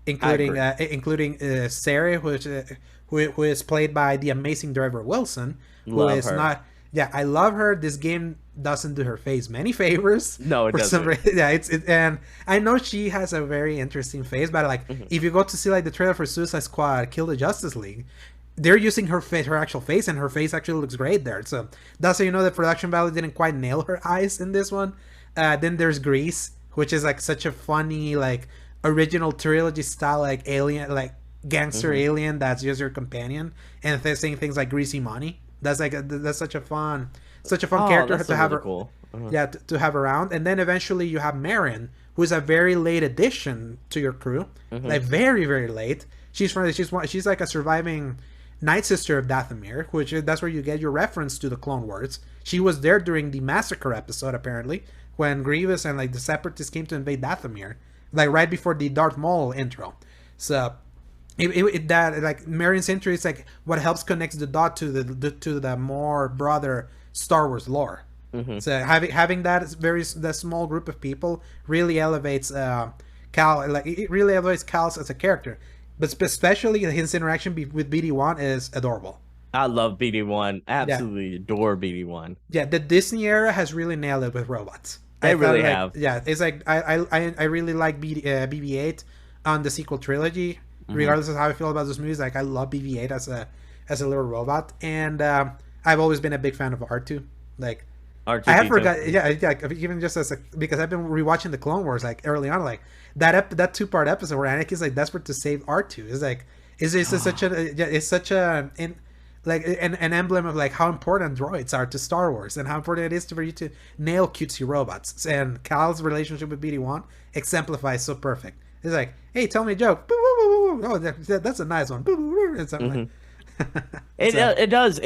I including agree. Sarah, who is played by the amazing Driver Wilson, who Love is her. not. Yeah, I love her. This game doesn't do her face many favors No, it for some doesn't. reason. Yeah, and I know she has a very interesting face, but like Hmm. if you go to see like the trailer for Suicide Squad, Kill the Justice League, they're using her face, her actual face, and her face actually looks great there. So that's how you know the production value didn't quite nail her eyes in this one. Then there's Grease, which is like such a funny like original trilogy style like alien like gangster Hmm. alien that's just your companion, and they're saying things like Greasy Money. That's such a fun Oh, character that's to have really her, cool. yeah, to have around. And then eventually you have Marin, who's a very late addition to your crew, Hmm. like very late. She's like a surviving night sister of Dathomir, which that's where you get your reference to the Clone Wars. She was there during the massacre episode apparently, when Grievous and like the Separatists came to invade Dathomir, like right before the Darth Maul intro. So that like Marin's entry is like what helps connects the dot to the more broader Star Wars lore. Hmm. So having that small group of people really elevates Cal, like it really elevates Cal as a character, but especially his interaction with BD1 is adorable. I love BD1. Yeah, Absolutely adore BD1. yeah. The Disney era has really nailed it with robots. I They thought really like have. yeah, it's like I really like BB-8 on the sequel trilogy. Hmm. Regardless of how I feel about those movies, like I love BB-8 as a little robot, and I've always been a big fan of R2. Like I had R2D2. forgot, yeah, even just as a, because I've been rewatching the Clone Wars like early on, like that 2-part episode where Anakin's like desperate to save R2 is like is such a yeah, it's such a in, like an emblem of like how important droids are to Star Wars and how important it is for you to nail cutesy robots. And Cal's relationship with BD-1 exemplifies so perfect. It's like, hey, tell me a joke. Oh, that's a nice one. And something Hmm. like. It So it does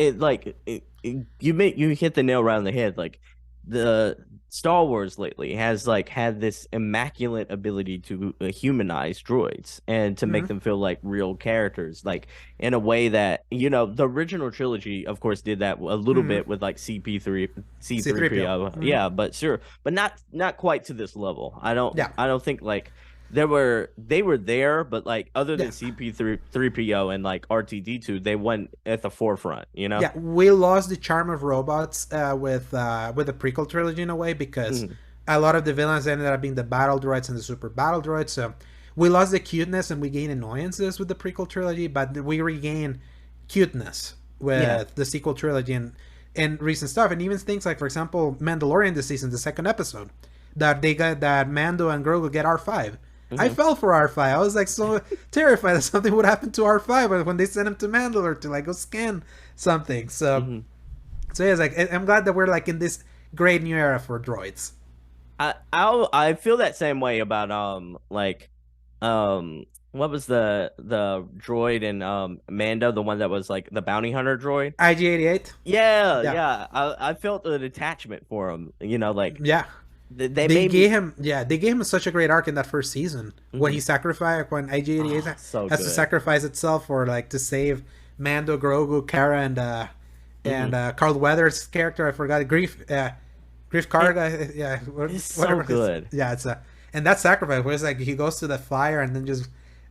you hit the nail right on the head. Like the Star Wars lately has like had this immaculate ability to humanize droids and to make mhm. them feel like real characters, like in a way that the original trilogy, of course, did that a little Mhm. bit with like C3PO. C3PO, Mhm. yeah, but sure, but not quite to this level. Yeah, I don't think like they were there, but like other yeah. than CP3PO and like RTD2, they went at the forefront, you know? Yeah, we lost the charm of robots with the prequel trilogy in a way, because Mhm. a lot of the villains ended up being the battle droids and the super battle droids. So we lost the cuteness and we gained annoyances with the prequel trilogy, but we regain cuteness Yeah. with the sequel trilogy and recent stuff, and even things like, for example, Mandalorian this season, the second episode, that they got that Mando and Grogu get R5. I Hmm. fell for R5. I was like so terrified that something would happen to R5 when they sent him to Mandalore to like go scan something. Hmm. So yeah, it's like I'm glad that we're like in this great new era for droids. I feel that same way about what was the droid in Mando, the one that was like the bounty hunter droid? IG-88. Yeah, Yeah, yeah. I felt an attachment for him, like yeah. they made me. They gave him such a great arc in that first season when he Mhm. sacrificed when IG-88 Oh, so has to good. sacrifice itself for like to save Mando, Grogu, Kara, and Hmm. Carl Weathers' character. I forgot Grief It Karga. Yeah, is so whatever. good. Yeah, it's a and that sacrifice where it's like he goes to the fire and then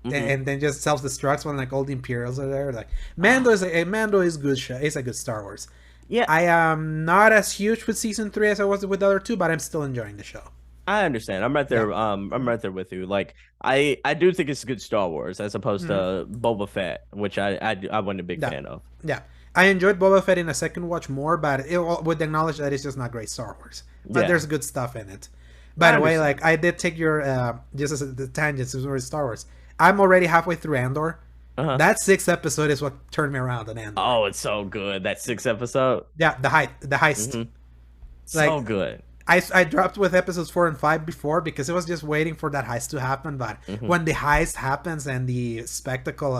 Hmm. just self destructs when like all the Imperials are there. Like Ah, Mando is good. It's a good Star Wars. yeah, I am not as huge with season 3 as I was with the other two, but I'm still enjoying the show. I understand. I'm right Yeah. there. I'm right there with you. Like, I do think it's good Star Wars as opposed Mhm. to Boba Fett, which I wasn't a big Yeah. fan of. Yeah. I enjoyed Boba Fett in a second watch more, but it would acknowledge that it's just not great Star Wars. But Yeah. there's good stuff in it. By the way, like I did take your just as the tangents of Star Wars. I'm already halfway through Andor. That sixth episode is what turned me around on Andor. Oh, it's so good. That sixth episode. Yeah, the heist. So good. I dropped with episodes 4 and 5 before because it was just waiting for that heist to happen. But when the heist happens and the spectacle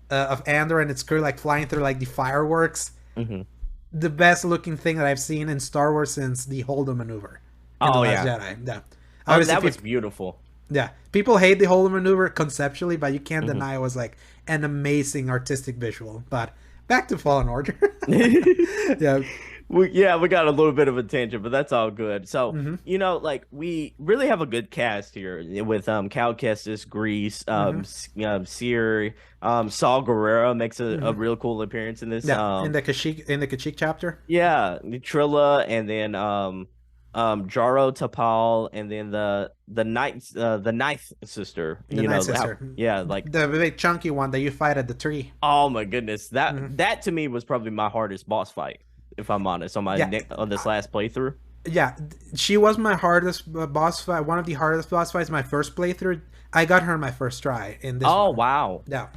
of Andor and its crew like flying through like the fireworks, the best looking thing that I've seen in Star Wars since the Holdo maneuver. In the Last Jedi. Yeah. Oh, that was beautiful. Yeah, people hate the Holdo maneuver conceptually, but you can't deny it was like an amazing artistic visual. But back to Fallen Order. Yeah. We got a little bit of a tangent, but that's all good. So, like we really have a good cast here with Cal Kestis, Grease, Seer, Saul Guerrero makes a real cool appearance in this. Yeah, in the Kashyyyk chapter. Yeah, Trilla, and then Jaro Tapal, and then the ninth sister. Like the big chunky one that you fight at the tree. Oh my goodness, that to me was probably my hardest boss fight, if I'm honest, on this last playthrough. Yeah, she was my hardest boss fight. One of the hardest boss fights. My first playthrough, I got her my first try in this. Oh wow! Yeah,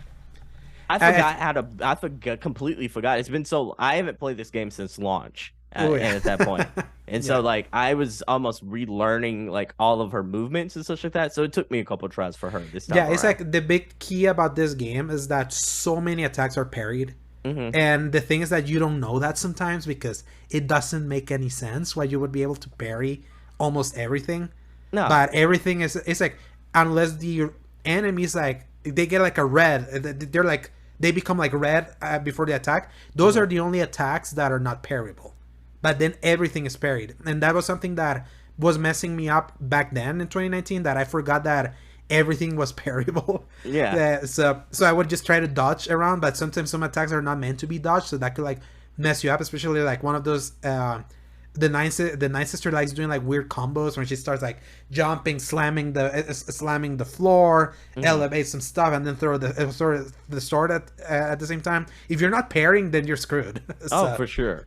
I completely forgot. It's been I haven't played this game since launch. At that point, and so like I was almost relearning like all of her movements and such like that. So it took me a couple tries for her this time. Yeah, it's like the big key about this game is that so many attacks are parried. And the thing is that you don't know that sometimes because it doesn't make any sense why you would be able to parry almost everything. No. But everything it's like, unless the enemies like they get like a red, they're like they become like red before the attack. Those are the only attacks that are not parryable. But then everything is parried. And that was something that was messing me up back then in 2019, that I forgot that everything was parryable. Yeah. So I would just try to dodge around, but sometimes some attacks are not meant to be dodged, so that could like mess you up, especially like one of those the nine sister likes doing like weird combos when she starts like jumping, slamming the floor, elevate some stuff, and then throw the sword at the same time. If you're not parrying, then you're screwed. Oh, for sure.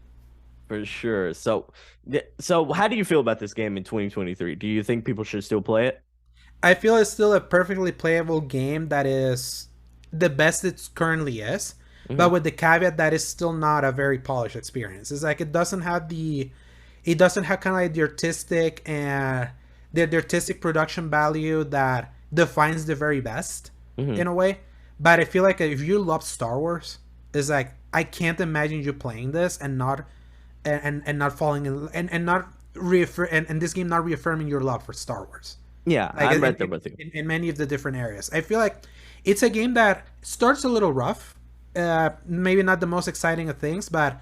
For sure. So how do you feel about this game in 2023? Do you think people should still play it? I feel it's still a perfectly playable game that is the best it currently is, but with the caveat that it's still not a very polished experience. It's like it doesn't have kind of like the artistic and the artistic production value that defines the very best in a way. But I feel like if you love Star Wars, it's like I can't imagine you playing this and not falling in and not and this game not reaffirming your love for Star Wars. Yeah, like, I'm right there with you. In many of the different areas. I feel like it's a game that starts a little rough. Maybe not the most exciting of things, but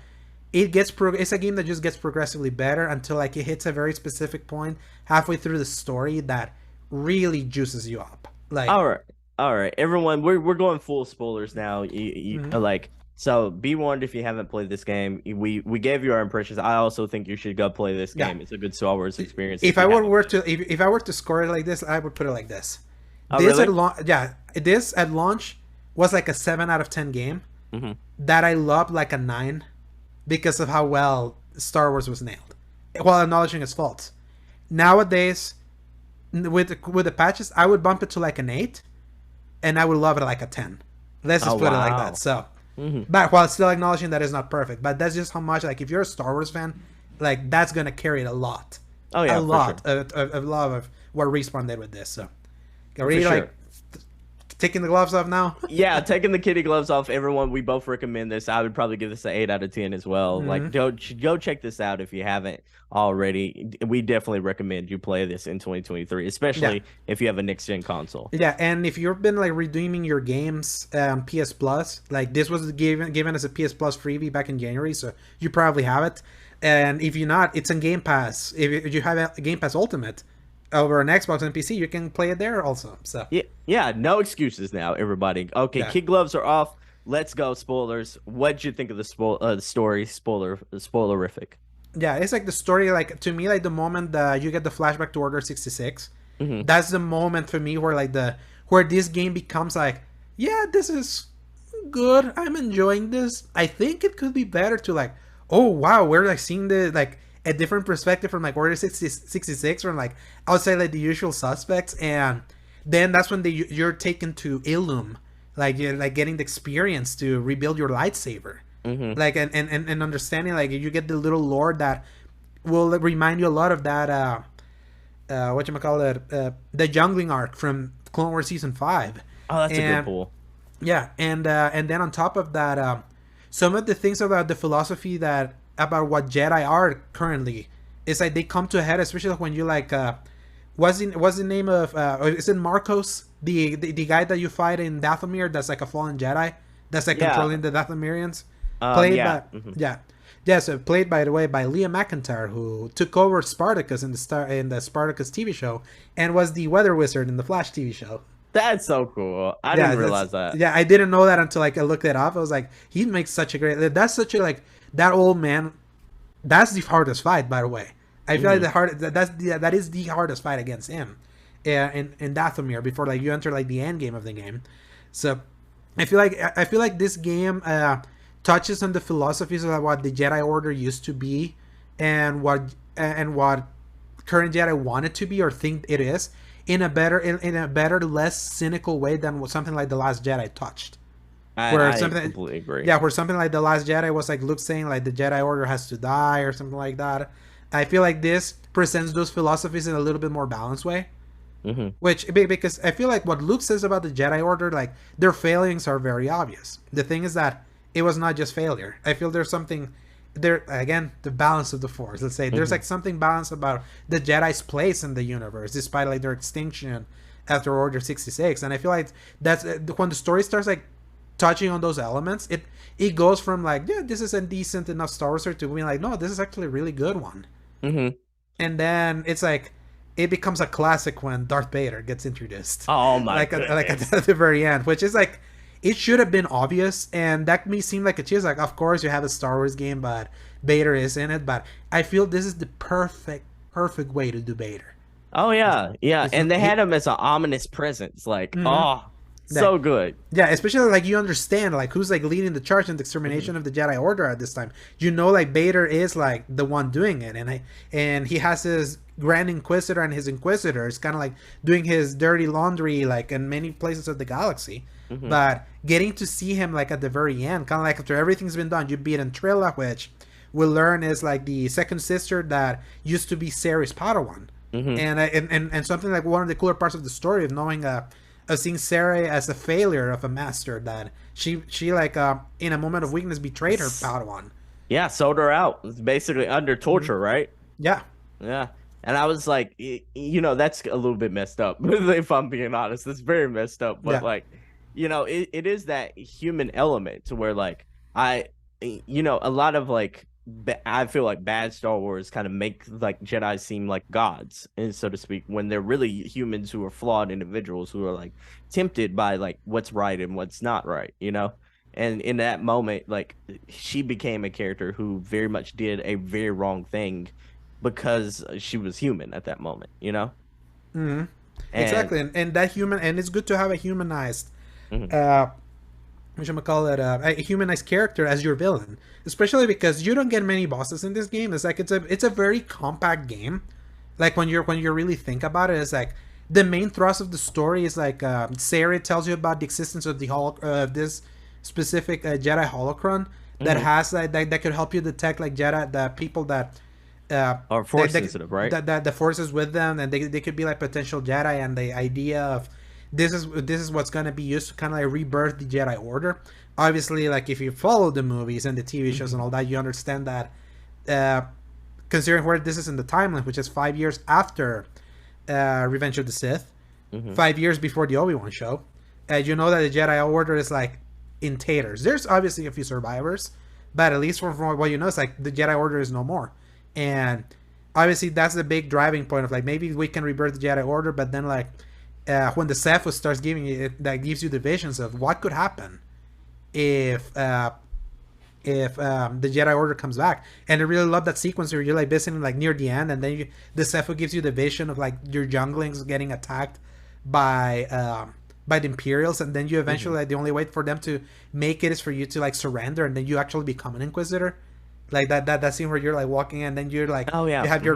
it's a game that just gets progressively better until like it hits a very specific point halfway through the story that really juices you up. Like, all right, everyone, we're going full spoilers now. Like, so be warned if you haven't played this game. We gave you our impressions. I also think you should go play this game. It's a good Star Wars experience. If I were to score it like this, I would put it like this. Oh, really? This at launch was like a 7 out of 10 game that I loved like a 9 because of how well Star Wars was nailed, while acknowledging its faults. Nowadays, with the patches, I would bump it to like an 8, and I would love it like a 10. Let's just put it like that. So. But while still acknowledging that it's not perfect, but that's just how much, like, if you're a Star Wars fan, like, that's gonna carry it a lot. Oh yeah, a lot of what Respawn did with this. So, really, like, taking the gloves off now. Yeah, taking the kitty gloves off. Everyone, we both recommend this. I would probably give this an 8 out of 10 as well. Like, go check this out if you haven't already. We definitely recommend you play this in 2023, especially if you have a next gen console. Yeah, and if you've been like redeeming your games on PS Plus, like this was given as a PS Plus freebie back in January, so you probably have it. And if you're not, it's in Game Pass. If you have a Game Pass Ultimate over on Xbox and PC, you can play it there also. So yeah, no excuses now, everybody. Okay, kid gloves are off. Let's go. Spoilers. What'd you think of the story? Spoilerific. Yeah, it's like the story, like, to me, like, the moment that you get the flashback to Order 66, that's the moment for me where this game becomes like, yeah, this is good, I'm enjoying this, I think it could be better, to like, oh wow, we're like seeing the, like, a different perspective from like Order 66, from like outside like the usual suspects, and then that's when you're taken to Illum, like you're like getting the experience to rebuild your lightsaber, like and understanding like you get the little lore that will remind you a lot of that whatchamacallit, the jungling arc from Clone Wars season 5. Oh, that's a good pull. Yeah, and then on top of that, some of the things about the philosophy that about what Jedi are currently is like they come to a head, especially when you like what's the name of is it Marcos, the guy that you fight in Dathomir that's like a fallen Jedi that's like controlling the Dathomirians, played by so played by the way by Leah McIntyre, who took over Spartacus in the Spartacus TV show and was the weather wizard in the Flash TV show. That's so cool. I didn't realize that. Yeah, I didn't know that until like I looked it up. I was like, he makes such a great. That's such a like that old man. That's the hardest fight, by the way. I feel like that is the hardest fight against him, in Dathomir before like you enter like the end game of the game. So I feel like this game touches on the philosophies of what the Jedi Order used to be, and what current Jedi want it to be or think it is. In a better, less cynical way than what something like The Last Jedi touched. I completely agree. Yeah, where something like The Last Jedi was like Luke saying like the Jedi Order has to die or something like that. I feel like this presents those philosophies in a little bit more balanced way. Which, because I feel like what Luke says about the Jedi Order, like their failings are very obvious. The thing is that it was not just failure. I feel there's something there again, the balance of the Force. Let's say there's like something balanced about the Jedi's place in the universe, despite like their extinction after Order 66. And I feel like that's when the story starts like touching on those elements. It goes from like, yeah, this is a decent enough Star Wars to being like, no, this is actually a really good one. And then it's like it becomes a classic when Darth Vader gets introduced. Oh my goodness. Like at the very end, which is like. It should have been obvious, and that may seem like a cheese. Like, of course, you have a Star Wars game, but Vader is in it. But I feel this is the perfect way to do Vader. Oh yeah, and they had him as an ominous presence. Like, so good. Yeah, especially like you understand like who's like leading the charge in the extermination of the Jedi Order at this time. You know, like Vader is like the one doing it, and he has his Grand Inquisitor and his Inquisitors kind of like doing his dirty laundry like in many places of the galaxy. But getting to see him like at the very end, kind of like after everything's been done, you beat Trilla, which we learn is like the second sister that used to be Ceres Padawan, and something like one of the cooler parts of the story of knowing of seeing Ceres as a failure of a master, that she like in a moment of weakness betrayed her Padawan. Yeah, sold her out, basically under torture, right? Yeah. And I was like, you know, that's a little bit messed up. If I'm being honest, it's very messed up. But like, you know, it is that human element to where like a lot of like I feel like bad Star Wars kind of make like Jedi seem like gods, and so to speak, when they're really humans who are flawed individuals who are like tempted by like what's right and what's not right, you know. And in that moment, like she became a character who very much did a very wrong thing because she was human at that moment, you know. Exactly, and that human, and it's good to have a humanized a humanized character as your villain, especially because you don't get many bosses in this game. It's like it's a very compact game. Like when you really think about it, it's like the main thrust of the story is like Sarah tells you about the existence of the this specific Jedi holocron that has that could help you detect like Jedi, the people that are force sensitive, right? That the force is with them, and they could be like potential Jedi, and the idea of this is what's going to be used to kind of like rebirth the Jedi Order. Obviously, like if you follow the movies and the TV shows and all that, you understand that considering where this is in the timeline, which is 5 years after Revenge of the Sith, 5 years before the Obi-Wan show, you know that the Jedi Order is like in taters. There's obviously a few survivors, but at least from what you know, it's like the Jedi Order is no more. And obviously that's the big driving point of like maybe we can rebirth the Jedi Order, but then like when the Ceph starts giving you it, that gives you the visions of what could happen if the Jedi Order comes back. And I really love that sequence where you're like visiting like near the end, and then the Ceph gives you the vision of like your younglings getting attacked by the Imperials, and then you eventually like the only way for them to make it is for you to like surrender, and then you actually become an Inquisitor. Like that scene where you're like walking and then you're like Oh yeah. you have your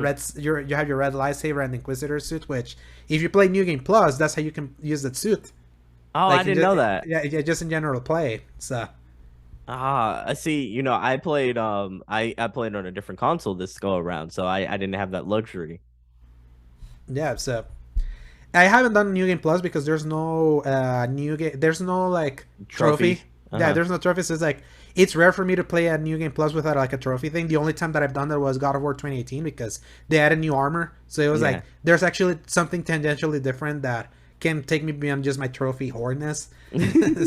you have your red lightsaber and Inquisitor suit, which if you play New Game Plus, that's how you can use that suit. Oh, I Like didn't know that. yeah, just in general play. So Ah, I see. I played I played on a different console this go around, so I didn't have that luxury. yeah, so I haven't done New Game Plus because there's no new game. There's no like trophy. Trophies. Yeah, Uh-huh. there's no trophy. So it's like it's rare for me to play a New Game Plus without like a trophy thing. The only time that I've done that was God of War 2018 because they added new armor. So it was Yeah. like there's actually something tangentially different that can take me beyond just my trophy whoreness.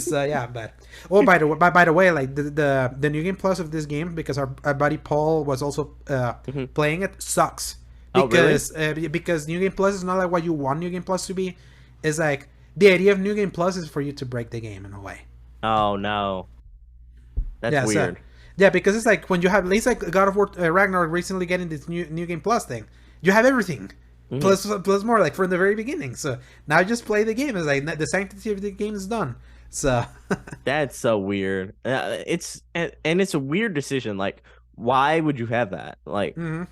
So yeah, but by the way, like the New Game Plus of this game because our buddy Paul was also Mhm. playing it sucks Oh, really? because New Game Plus is not like what you want New Game Plus to be. It's like the idea of New Game Plus is for you to break the game in a way. Oh no. That's Yeah, so weird. yeah, because it's like when you have, it's like God of War Ragnarok recently getting this New Game Plus thing. You have everything Mhm. plus more like from the very beginning. So now just play the game. It's like the sanctity of the game is done. So That's so weird. And it's a weird decision. Like, why would you have that? Like, mhm.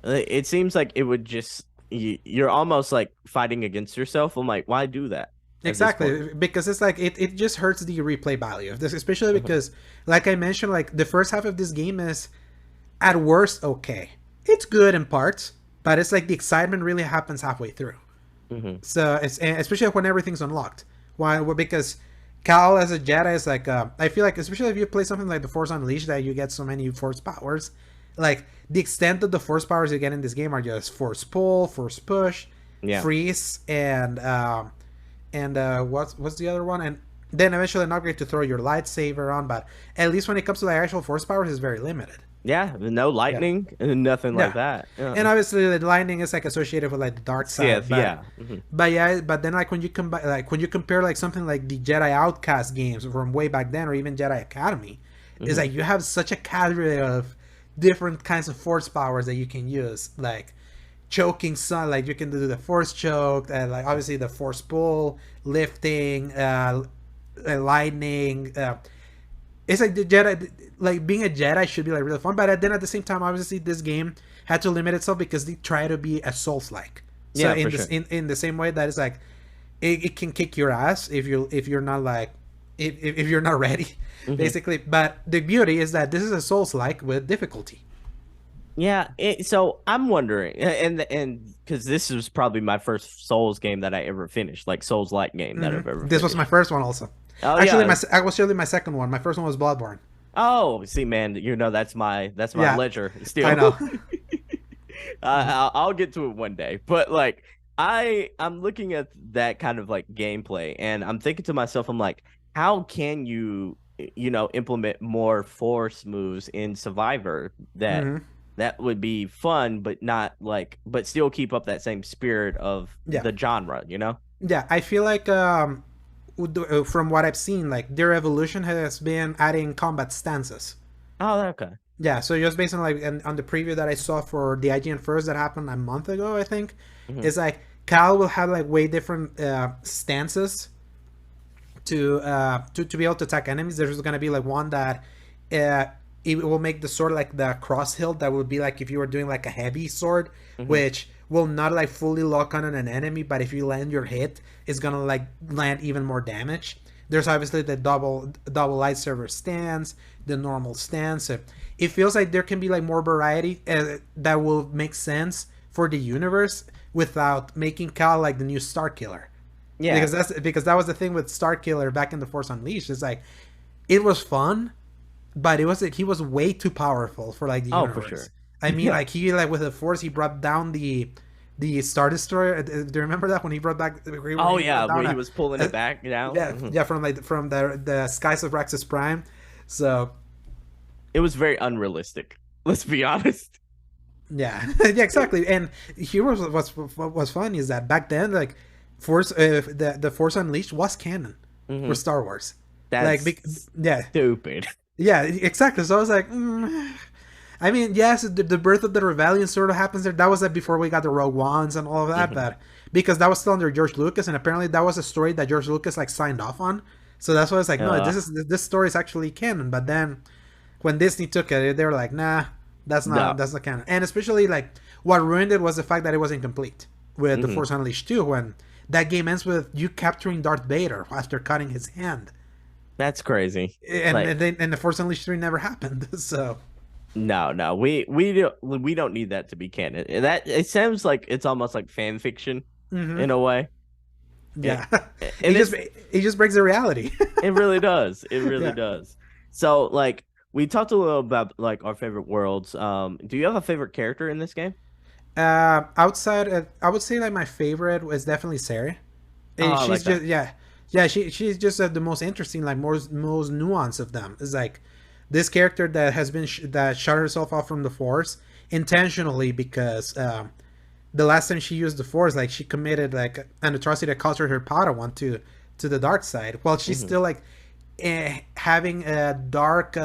it seems like it would just you're almost like fighting against yourself. I'm like, why do that at this point? Exactly, because it's like it just hurts the replay value of this, especially Mhm. because, like I mentioned, like the first half of this game is at worst okay. It's good in parts, but it's like the excitement really happens halfway through. Mhm. So it's especially when everything's unlocked. Why? Well, because Cal as a Jedi is like I feel like especially if you play something like the Force Unleashed that you get so many Force powers, like the extent of the Force powers you get in this game are just Force pull, Force push, Yeah. freeze, and what's the other one? And then eventually an upgrade to throw your lightsaber on. But at least when it comes to the actual Force powers, it's very limited. Yeah. No Yeah, lightning and nothing like yeah. that. Yeah. And obviously the lightning is like associated with like the dark side, Sith. Yeah. Mhm. but yeah, but then like when you combine, like when you compare like something like the Jedi Outcast games from way back then, or even Jedi Academy, is Mhm. like you have such a cadre of different kinds of force powers that you can use, like choking sun, like you can do the force choke, and like obviously the force pull, lifting, lightning. It's like the Jedi, like being a Jedi should be like really fun, but then at the same time, obviously this game had to limit itself because they try to be as Souls like. So Yeah, in for this sure. in the same way that it's like it can kick your ass if you're not like if you're not ready, Mhm. basically. But the beauty is that this is a Souls like with difficulty. Yeah, so I'm wondering, and because this was probably my first Souls game that I ever finished, like Souls like game that I've ever This was my finished. first one also. Oh Actually, yeah. my second one. My first one was Bloodborne. Oh, see, man, that's my Yeah, leisure I still. know. I'll get to it one day, but like I'm looking at that kind of like gameplay, and I'm thinking to myself, I'm like, how can you implement more force moves in Survivor Hmm. that would be fun, but not like, but still keep up that same spirit of Yeah, the genre, you know? yeah. I feel like from what I've seen, like their evolution has been adding combat stances. Oh, okay. Yeah, so just based on like on the preview that I saw for the IGN first that happened a month ago, I think, Hmm. is like Cal will have like way different stances to be able to attack enemies. There's gonna be like one that uh, it will make the sword like the cross hilt that would be like if you were doing like a heavy sword, Hmm. which will not like fully lock on an enemy, but if you land your hit, it's gonna like land even more damage. There's obviously the double lightsaber stance, the normal stance. So it feels like there can be like more variety that will make sense for the universe without making Cal like the new Star Killer, Yeah. because that was the thing with Star Killer back in the Force Unleashed. It's like it was fun, but it was like he was way too powerful for like the Oh, for universe. sure. I mean, Yeah. like he like with the Force, he brought down the Star Destroyer. Do you remember that when he brought back? Oh, He yeah, brought down where he was pulling a it back down. yeah, Mhm. yeah, from like from the skies of Raxus Prime. So It was very unrealistic. Let's be honest. yeah, yeah, exactly. And here was funny is that back then, like Force, the Force Unleashed was canon for Hmm. Star Wars. Like, That's yeah, stupid. yeah, exactly. So I was like, I mean, yes, the birth of the rebellion sort of happens there. That was like before we got the Rogue Ones and all of that, Hmm. but because that was still under George Lucas, and apparently that was a story that George Lucas like signed off on. So that's why I was like, no, Uh, this story is actually canon. But then when Disney took it, they were like, nah. No. That's not canon. And especially like what ruined it was the fact that it was incomplete with the Hmm. Force Unleashed 2 when that game ends with you capturing Darth Vader after cutting his hand. That's crazy. And Like, and, then, and the Force Unleashed 3 never happened. So no, no, we don't need that to be canon. That it sounds like it's almost like fan fiction hmm in a way. yeah. It, and It just breaks the reality. it really does. It really Yeah. does. So like we talked a little about like our favorite worlds. Do you have a favorite character in this game? Outside, I would say like my favorite was definitely Sarah. Oh, I She's like that. just she's just the most interesting, like most nuanced of them. It's like this character that has been that shut herself off from the Force intentionally because the last time she used the Force, like she committed like an atrocity that caused her Padawan to the dark side. While she's Hmm. still like having a dark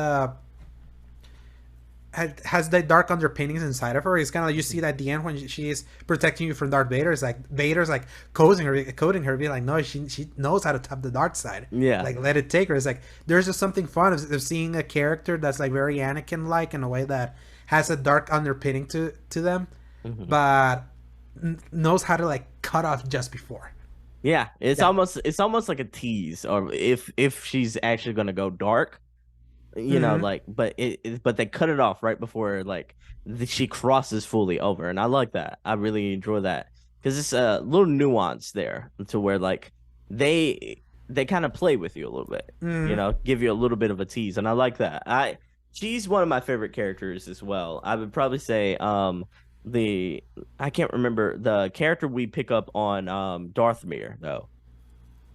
has the dark underpinnings inside of her. It's kind of like you see that at the end when she is protecting you from Darth Vader. It's like Vader's like coding her, be like, no, she knows how to tap the dark side. Yeah. Like let it take her. It's like there's just something fun of seeing a character that's like very Anakin like in a way that has a dark underpinning to them, Hmm. but knows how to like cut off just before. Yeah, Yeah. it's almost like a tease, or if she's actually gonna go dark, Mm-hmm. like, but they cut it off right before like she crosses fully over, and I like that. I really enjoy that because it's a little nuance there to where like they kind of play with you a little bit, Mm-hmm. give you a little bit of a tease, and I like that. She's one of my favorite characters as well. I would probably say the I can't remember the character we pick up on Darthmere though.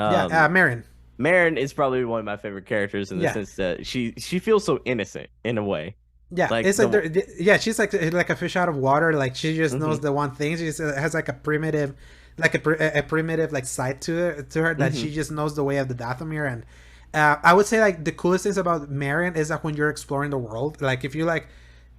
Yeah. Um Marin. Marin is probably one of my favorite characters in the Yeah. sense that she feels so innocent in a way. Yeah, Like it's like the yeah, she's like a fish out of water. Like she just knows hmm the one thing. She just has like a primitive, like a primitive like side to her that hmm she just knows the way of the Dathomir. And I would say like the coolest things about Marion is that when you're exploring the world, like if you like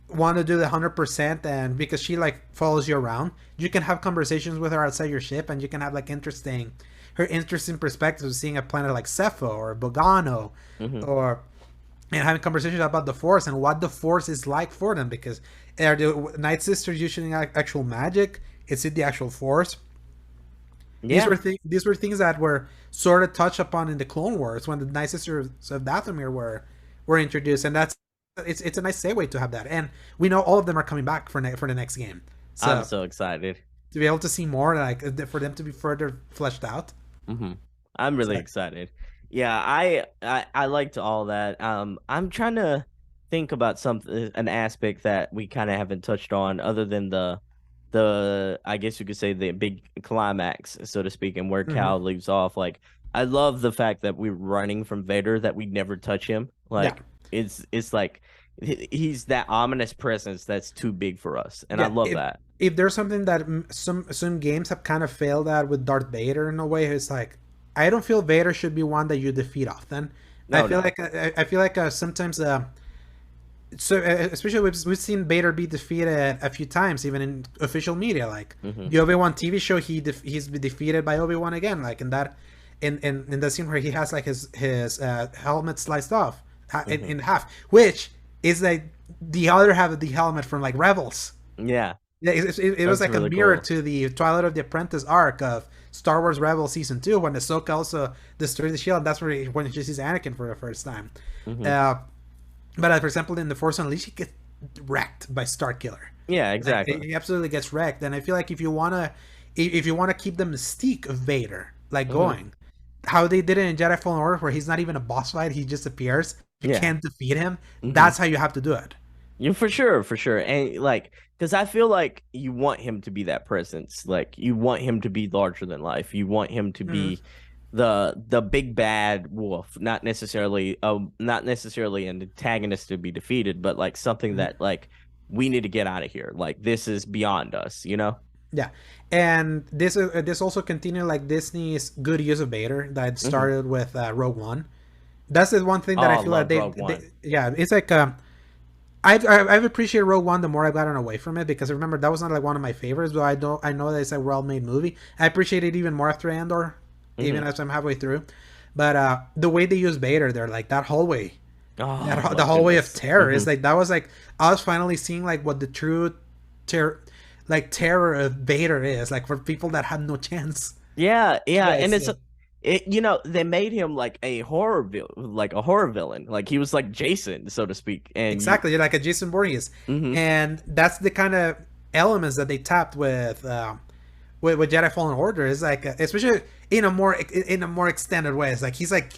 want to do the 100% and because she like follows you around, you can have conversations with her outside your ship and you can have like interesting perspectives of seeing a planet like Cepho or Bogano hmm or and having conversations about the Force and what the Force is like for them because are the Night Sisters using actual magic? Is it the actual Force? Yeah. These were things that were sort of touched upon in the Clone Wars when the Night Sisters of Dathomir were introduced, and that's it's a nice segue to have that. And we know all of them are coming back for the next game, I'm so so excited. to be able to see more, like for them to be further fleshed out. hmm I'm It's really like, excited. Yeah, I liked all that. I'm trying to think about something, an aspect that we kind of haven't touched on, other than the I guess you could say the big climax, so to speak, and where mm-hmm. Cal leaves off. Like, I love the fact that we're running from Vader, that we never touch him. Yeah, Like, it's like he's that ominous presence that's too big for us, and I yeah. love that. If there's something that some games have kind of failed at with Darth Vader in a way, it's like I don't feel Vader should be one that you defeat often. No, no. I feel like sometimes so especially we've seen Vader be defeated a few times even in official media like Hmm. the Obi-Wan TV show he's been defeated by Obi-Wan again like in that in the scene where he has like his helmet sliced off Hmm. in half which is like the other half of the helmet from like Rebels. Yeah, Yeah, it was that's like a really mirror cool. to the Twilight of the Apprentice arc of Star Wars Rebels season 2 when Ahsoka also destroyed the shield and that's when she sees Anakin for the first time. Hmm. uh but for example, in The Force Unleashed, he gets wrecked by Starkiller. Yeah, Like exactly. he absolutely gets wrecked. And I feel like if you wanna keep the mystique of Vader like Hmm. going, how they did it in Jedi Fallen Order, where he's not even a boss fight, he just appears. You Yeah. can't defeat him. Hmm. That's how you have to do it. You for sure, for sure. And like, because I feel like you want him to be that presence. Like, you want him to be larger than life. You want him to Mm-hmm. be the big bad wolf, not necessarily an antagonist to be defeated, but like something Mm-hmm. that like we need to get out of here. Like, this is beyond us, you know? Yeah, and this also continued like Disney's good use of Vader that Hmm. started with Rogue One. That's the one thing Oh, that I I feel like love Rogue One. yeah, it's like I've appreciated Rogue One the more I've gotten away from it because remember that was not like one of my favorites, but I know that it's a well made movie. I appreciate it even more after Andor, even Hmm. as I'm halfway through. But the way they use Vader, they're like that hallway. Oh my The hallway of goodness. terror is like that was like I was finally seeing like what the true terror terror of Vader is like for people that had no chance. Yeah, yeah, Yeah, and it's it's they made him like like a horror villain. Like he was like Jason, so to speak. And you exactly like a Jason Voorhees, hmm and that's the kind of elements that they tapped with Jedi Fallen Order is like especially in a more extended way. It's like he's like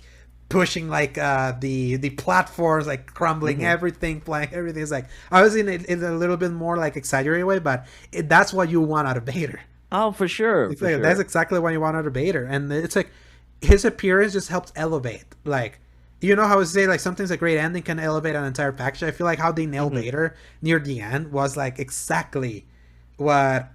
pushing like the platforms, like crumbling hmm everything, flying everything. It's like I was in a little bit more like exaggerated way, but that's what you want out of Vader. Oh, for sure, It's for like that's sure. exactly what you want out of Vader, and it's like his appearance just helps elevate. Like you know how I say like sometimes a great ending can elevate an entire package. I feel like how they nailed hmm Vader near the end was like exactly what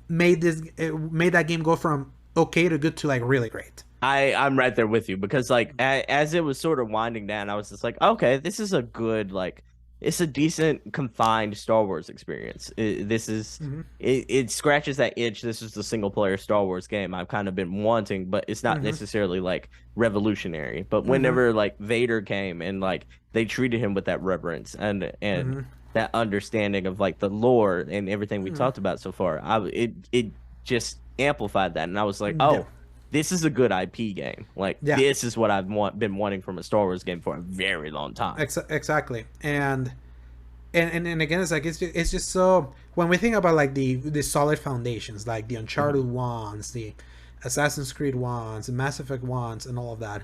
made that game go from okay to good to like really great. I'm right there with you because like as it was sort of winding down, I was just like, okay, this is a good like it's a decent confined Star Wars experience. Mm-hmm. It scratches that itch. This is the single player Star Wars game I've kind of been wanting, but it's not Mm-hmm. necessarily like revolutionary. But Mm-hmm. whenever like Vader came and like they treated him with that reverence and Mm-hmm. that understanding of like the lore and everything we Mm-hmm. talked about so far, it just amplified that, and I was like, Yeah. oh, this is a good IP game. Like Yeah. this is what been wanting from a Star Wars game for a very long time. Exactly. And again, it's like it's just so when we think about like the solid foundations, like the hmm Uncharted ones, the Assassin's Creed ones, the Mass Effect ones, and all of that.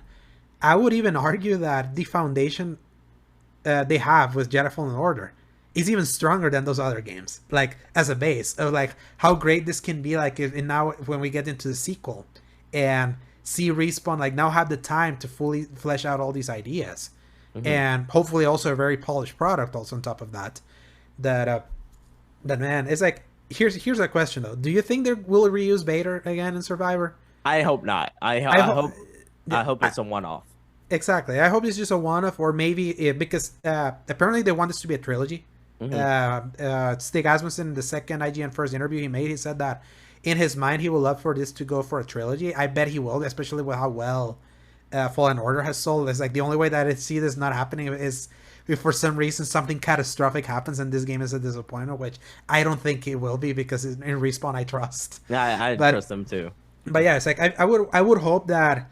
I would even argue that the foundation they have with Jedi Fallen Order is even stronger than those other games. Like as a base of like how great this can be. Like and now when we get into the sequel and see Respawn like now have the time to fully flesh out all these ideas, hmm and hopefully also a very polished product also on top of that. That that man it's like here's a question though. Do you think they will reuse Vader again in Survivor? I hope not. I hope. I Yeah, hope it's a one off. exactly. I hope it's just a one-off, or maybe because apparently they want this to be a trilogy. hmm Stig Asmussen, in the second IGN first interview he made, he said that in his mind he would love for this to go for a trilogy. I bet he will, especially with how well Fallen Order has sold. It's like the only way that I see this not happening is if for some reason something catastrophic happens and this game is a disappointment, which I don't think it will be because in Respawn I trust. I But trust them too. yeah, it's like I would hope that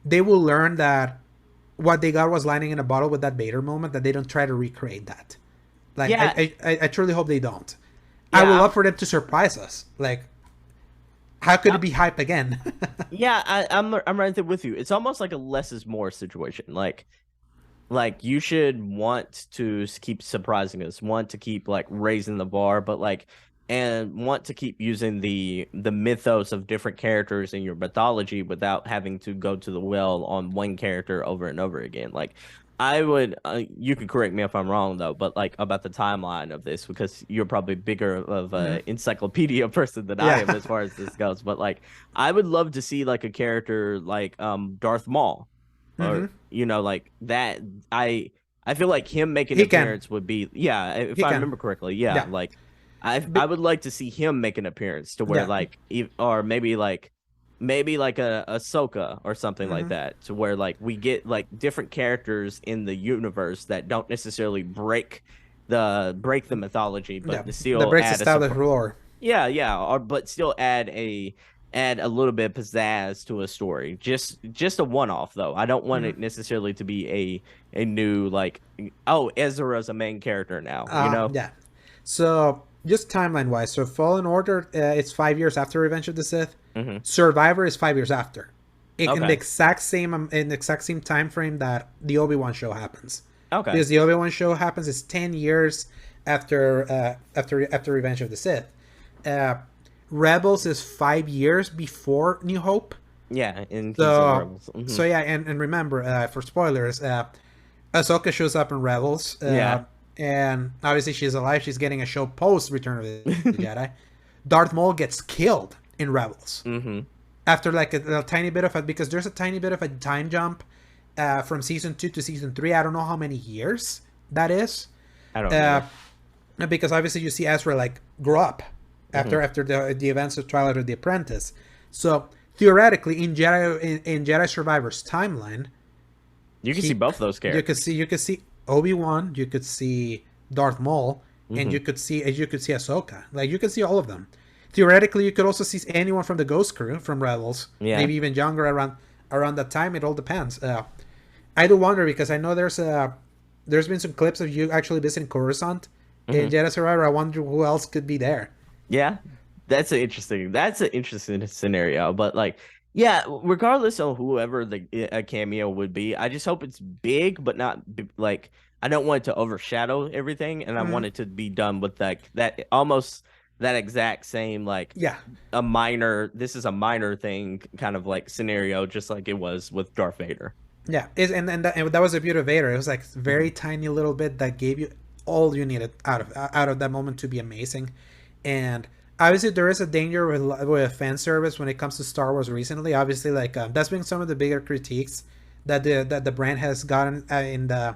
they will learn that what they got was lightning in a bottle with that Vader moment, that they don't try to recreate that. Like Yeah, I truly hope they don't. I would yeah, love for them to surprise us. Like how could it be hype again? yeah. I'm right there with you. It's almost like a less is more situation. Like you should want to keep surprising us, want to keep like raising the bar, but like and want to keep using the mythos of different characters in your mythology without having to go to the well on one character over and over again. Like I would you could correct me if I'm wrong though, but like about the timeline of this because you're probably bigger of Hmm. a encyclopedia person than I Yeah. am as far as this goes, but like I would love to see like a character like Darth Maul Hmm. or like that. I feel like him making an He can. appearance would be, yeah, if He I can. remember correctly, yeah, Yeah. like I But, would like to see him make an appearance to where yeah. like or maybe like a Ahsoka or something like Hmm. that to where like we get like different characters in the universe that don't necessarily break the mythology Yeah. but to The still breaks add a established support. roar. Yeah, yeah, or but still add a little bit of pizzazz to a story. Just a one off though. I don't want Hmm. it necessarily to be a new like oh Ezra's a main character now. Yeah. So just timeline wise, so Fallen Order, it's 5 years after Revenge of the Sith. hmm Survivor is 5 years after, in the Okay. exact same time frame that the Obi-Wan show happens. Okay. Because the Obi-Wan show happens is 10 years after Revenge of the Sith. Uh, Rebels is 5 years before New Hope. Yeah, in Kingdom of So Rebels. yeah, and remember for spoilers, Ahsoka shows up in Rebels, Yeah. and obviously she's alive. She's getting a show post Return of the Jedi. Darth Maul gets killed in Rebels hmm after like a tiny bit of a because there's a tiny bit of a time jump from season 2 to season 3. I don't know how many years that is, I don't uh, either. because obviously you see Ezra like grow up hmm after the events of Twilight of the Apprentice. So theoretically, in Jedi Survivor's timeline, You can see he both those you characters. could see Obi-Wan, you could see Darth Maul, and Hmm. you could see Ahsoka. Like you could see all of them. Theoretically, you could also see anyone from the Ghost Crew from Rebels, Yeah. maybe even younger around that time. It all depends. I do wonder because I know there's been some clips of you actually visiting Coruscant in Hmm. Jedi Survivor. I wonder who else could be there. Yeah, that's an interesting scenario. But like, yeah, regardless of whoever the a cameo would be, I just hope it's big, but not like I don't want it to overshadow everything, and I Mm, want it to be done with like that almost that exact same like yeah, a minor. This is a minor thing, kind of like scenario, just like it was with Darth Vader. yeah. And that was the beauty of Vader. It was like Hmm. very tiny little bit that gave you all you needed out of that moment to be amazing. And obviously, there is a danger with fan service when it comes to Star Wars recently. Obviously, like that's been some of the bigger critiques that the brand has gotten in the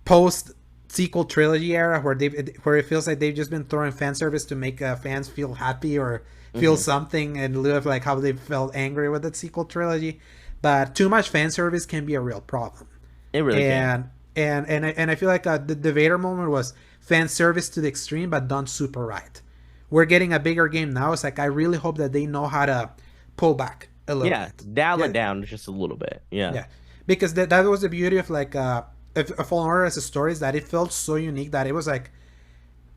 post sequel trilogy era, where it feels like they've just been throwing fan service to make fans feel happy or feel Hmm. something, and live of like how they felt angry with the sequel trilogy. But too much fan service can be a real problem, It really can. and I feel like the Vader moment was fan service to the extreme, but done super right. We're getting a bigger game now. It's like I really hope that they know how to pull back a little Yeah, bit. dial it Yeah, down just a little bit. Yeah. yeah, because that was the beauty of like a Fallen Order as a story, is that it felt so unique that it was like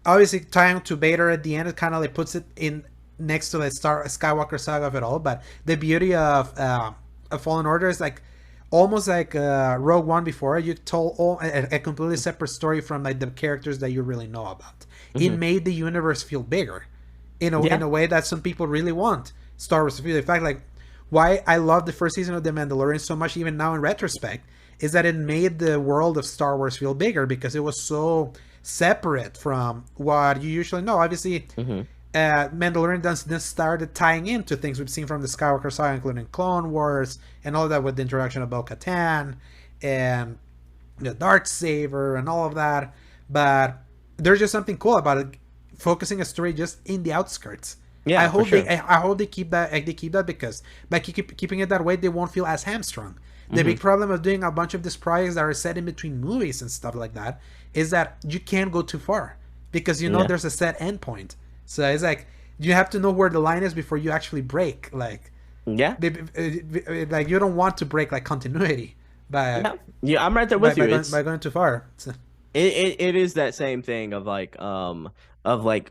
obviously tying to Vader at the end. It kind of like puts it in next to the Star Skywalker saga of it all. But the beauty of a Fallen Order is like almost like Rogue One before. You told a completely separate story from like the characters that you really know about. It Hmm. made the universe feel bigger in Yeah. a way that some people really want Star Wars to feel. In fact, like why I love the first season of The Mandalorian so much, even now in retrospect, is that it made the world of Star Wars feel bigger because it was so separate from what you usually know. Obviously, Hmm. Mandalorian then started tying into things we've seen from the Skywalker saga, including Clone Wars and all that with the introduction of Bo-Katan and the Darksaber and all of that. But there's just something cool about it, focusing a story just in the outskirts. I Yeah, for hope they sure. I hope they keep that because by keeping it that way, they won't feel as hamstrung. The Hmm. big problem of doing a bunch of these projects that are set in between movies and stuff like that is that you can't go too far because you know Yeah. there's a set endpoint. So it's like you have to know where the line is before you actually break. Yeah. Like you don't want to break like continuity by Yeah. Yeah, I'm right there with you. by going too far. So, It is that same thing of like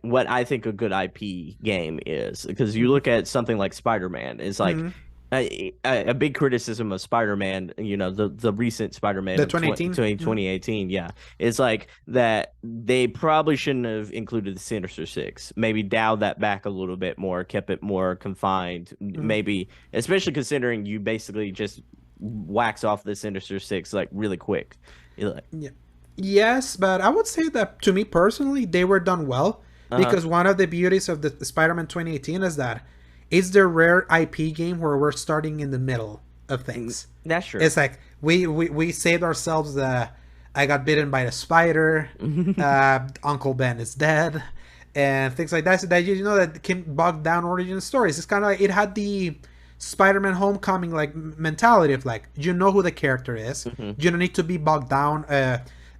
what I think a good IP game is because you mhm, look at something like Spider-Man. It's like mhm. a big criticism of Spider-Man, the recent Spider-Man The of 2018. 2018, yeah. It's like that they probably shouldn't have included the Sinister Six. Maybe dialed that back a little bit more, kept it more confined. Mhm. Maybe, especially considering you basically just wax off the Sinister Six like really quick. You're like, Yeah. Yes, but I would say that to me personally, they were done well uh-huh. because one of the beauties of the Spider-Man 2018 is that it's the rare IP game where we're starting in the middle of things. That's true. It's like we saved ourselves the I got bitten by the spider, Uncle Ben is dead, and things like that. So that you know that can bog down origin stories. It's kind of like it had the Spider-Man Homecoming like mentality of like you know who the character is. Hmm. You don't need to be bogged down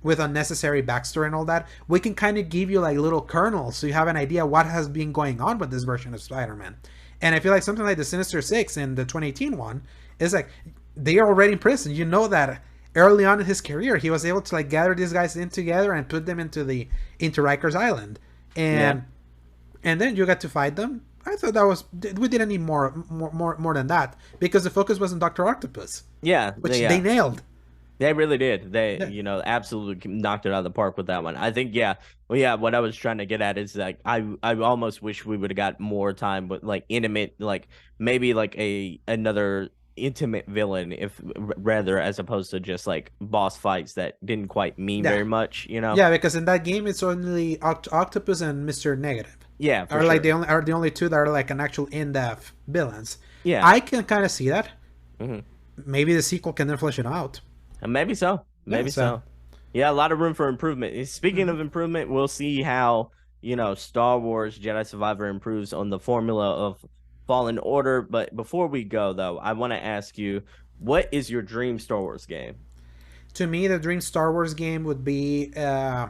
with unnecessary backstory and all that. We can kind of give you like little kernels so you have an idea what has been going on with this version of Spider-Man. And I feel like something like the Sinister Six in the 2018 one is like they are already in prison. You know that early on in his career he was able to like gather these guys in together and put them into Rikers Island, Yeah. and then you got to fight them. I thought that was we didn't need more than that because the focus was on Doctor Octopus, Yeah. which they Yeah. nailed. They really did. They, Yeah. absolutely knocked it out of the park with that one. I think, yeah. Well, yeah, what I was trying to get at is like I almost wish we would have got more time with like intimate, like maybe like another intimate villain if rather as opposed to just like boss fights that didn't quite mean Yeah, very much. yeah, because in that game it's only Octopus and Mister Negative Yeah, for are like sure. the only two that are like an actual in-depth villains. Yeah. I can kind of see that. Hmm. Maybe the sequel can then flesh it out. And maybe so. Yeah, Maybe so so. Yeah, a lot of room for improvement. Speaking mhm. of improvement, we'll see how, Star Wars Jedi Survivor improves on the formula of Fallen Order. But before we go, though, I want to ask you, what is your dream Star Wars game? To me, the dream Star Wars game would be a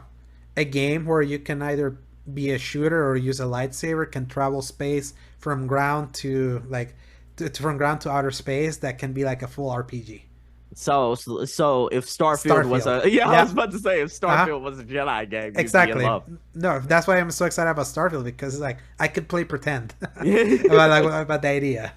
game where you can either be a shooter or use a lightsaber, can travel space from ground to from ground to outer space. That can be like a full RPG. So if Starfield was Starfield. I Yeah. was about to say if Starfield was a Jedi game, you'd be in Exactly. love. No, that's why I'm so excited about Starfield, because it's like I could play pretend about the idea.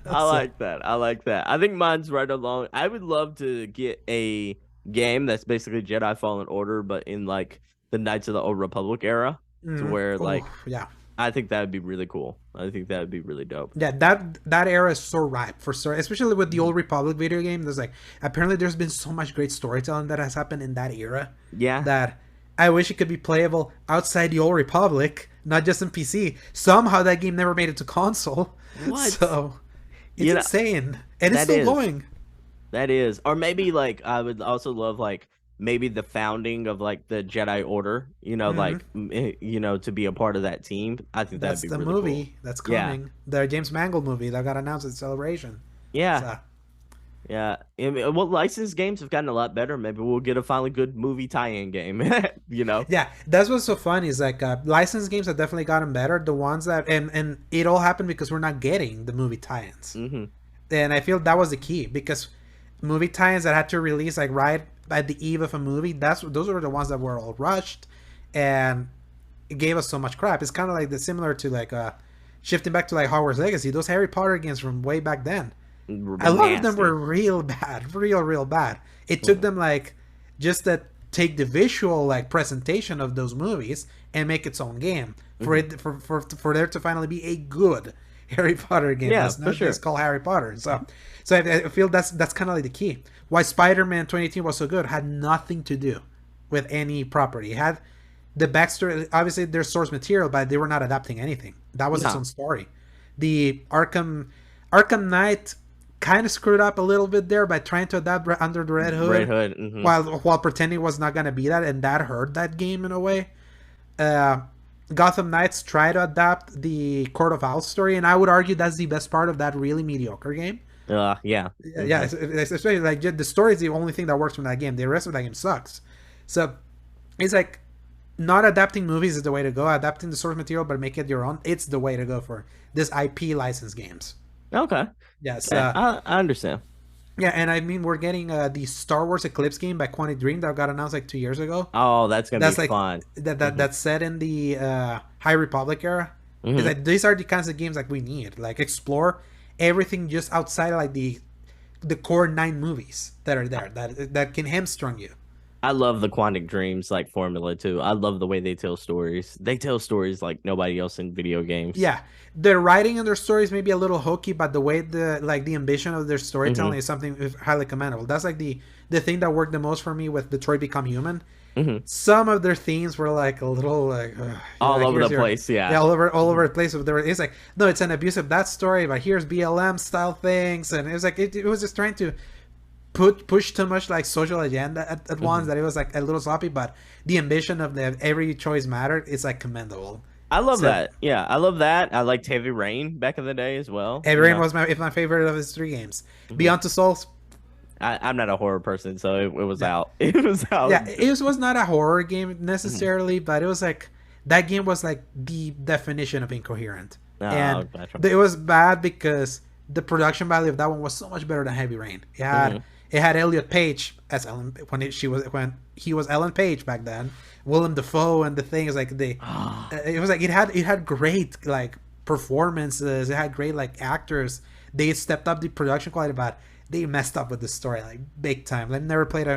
I So, like that. I like that. I think mine's right along. I would love to get a game that's basically Jedi Fallen Order, but in like the Knights of the Old Republic era, to where oh like yeah, I think that would be really cool. I think that would be really dope. yeah. That era is so ripe for story, especially with the Old Republic video game. There's like apparently there's been so much great storytelling that has happened in that era Yeah. that I wish it could be playable outside the Old Republic, not just in PC. Somehow that game never made it to console. What? So it's You know, insane, and it's that still is. going. That is. Or maybe like I would also love like maybe the founding of like the Jedi Order, Hmm. to be a part of that team. I think that'd That's be the really cool. movie that's Yeah. coming. The James Mangold movie that got announced at Celebration. Yeah. So Yeah. I mean, well, licensed games have gotten a lot better. Maybe we'll get a finally good movie tie-in game, you know? yeah, that's what's so funny is like licensed games have definitely gotten better. The ones that and it all happened because we're not getting the movie tie-ins, Hmm. and I feel that was the key because movie tie-ins that had to release like right at the eve of a movie. Those were the ones that were all rushed, and it gave us so much crap. It's kind of like the similar to like shifting back to like Hogwarts Legacy. Those Harry Potter games from way back then. A lot of them Nasty. were real bad, real bad. It took them like just to take the visual like presentation of those movies and make its own game for Mhm. it for there to finally be a good Harry Potter game. Yeah, That's for not sure. just called Harry Potter. So I feel that's kind of like the key. Why Spider-Man 2018 was so good had nothing to do with any property. It had the backstory. Obviously, there's source material, but they were not adapting anything. That was its No. own story. The Arkham Knight kind of screwed up a little bit there by trying to adapt Under the Red Red Hood Hood. Hmm. while pretending it was not gonna be that, and that hurt that game in a way. Uh, Gotham Knights tried to adapt the Court of Owls story, and I would argue that's the best part of that really mediocre game. Yeah. Yeah, Hmm. especially like the story is the only thing that works from that game. The rest of that game sucks. So it's like not adapting movies is the way to go. Adapting the source material but make it your own. It's the way to go for this IP licensed games. Okay. Yes. Okay. I understand. Yeah, and I mean we're getting the Star Wars Eclipse game by Quantic Dream that got announced like 2 years ago. Oh, that's gonna be That's like fun. that Hmm. that's set in the High Republic era. It's Hmm. like these are the kinds of games like we need. Like explore everything just outside of like the core 9 movies that are there that can hamstrung you. I love the Quantic Dreams like formula too. I love the way they tell stories. They tell stories like nobody else in video games. Yeah, their writing and their stories may be a little hokey, but the way the ambition of their storytelling Hmm. is something highly commendable. That's like the thing that worked the most for me with Detroit Become Human. Hmm. Some of their themes were like a little like All like, over here's the your- place. yeah, Yeah. all over the place. But it's like no, it's an abuse of that story, but here's BLM style things, and it was like it was just trying to push too much like social agenda at once that it was like a little sloppy. But the ambition of the every choice mattered is like commendable. I love So that. Yeah, I love that. I liked Heavy Rain back in the day as well. Heavy Rain was my favorite of his 3 games. Mhm. Beyond Two Souls, I'm not a horror person, so it was out. It was out. yeah, it was not a horror game necessarily, but it was like that game was like the definition of incoherent, Oh, and gotcha. it was bad because the production value of that one was so much better than Heavy Rain. Mhm. It had Elliot Page as Ellen when he was Ellen Page back then. Willem Dafoe and the thing is like it was like it had great like performances. It had great like actors. They stepped up the production quality, but they messed up with the story like big time. They never played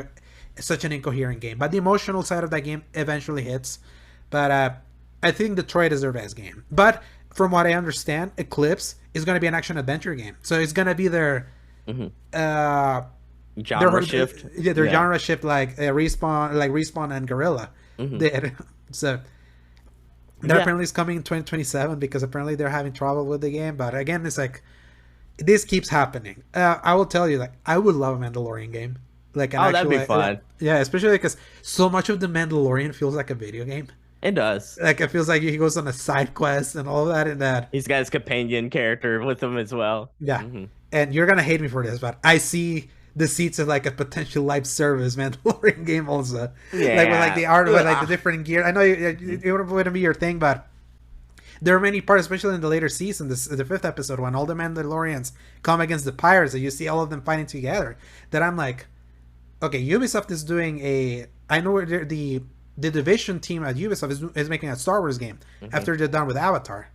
such an incoherent game. But the emotional side of that game eventually hits. But I think Detroit is their best game. But from what I understand, Eclipse is going to be an action adventure game. So it's going to be their Mhm. uh Genre shift. yeah, their genre shift like respawn and Gorilla Mhm. did. So that Yeah. apparently is coming in 2027 because apparently they're having trouble with the game. But again, it's like this keeps happening. I will tell you, like I would love a Mandalorian game. Like an Oh, that'd be actual, fun. yeah, especially because so much of the Mandalorian feels like a video game. It does. Like it feels like he goes on a side quest and all that and that. He's got his companion character with him as well. Yeah. Mhm. And you're gonna hate me for this, but I see the seats of like a potential live service Mandalorian game also. Yeah. Like with like the art, with like the different gear. I know it wouldn't be your thing, but there are many parts, especially in the later season, the fifth episode, when all the Mandalorians come against the pirates, and you see all of them fighting together. That I'm like, okay, Ubisoft is doing a. I know the Division team at Ubisoft is making a Star Wars game after they're done with Avatar.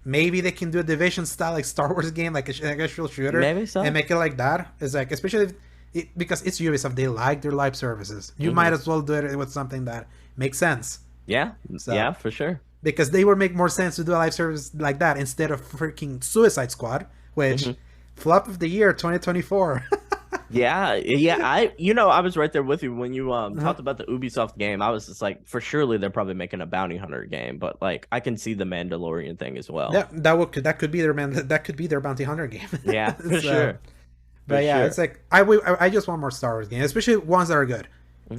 Maybe they can do a Division style like Star Wars game, like an actual shooter, Maybe so. and make it like that. It's like, especially because it's Ubisoft, they like their live services. You might as well do it with something that makes sense. Yeah, yeah, for sure. Because they would make more sense to do a live service like that instead of freaking Suicide Squad, which flop of the year 2024. Yeah. I was right there with you when you talked about the Ubisoft game. I was just like, for surely they're probably making a bounty hunter game, but like I can see the Mandalorian thing as well. Yeah, that could be their bounty hunter game. Yeah, for sure. But yeah, it's like I just want more Star Wars games, especially ones that are good.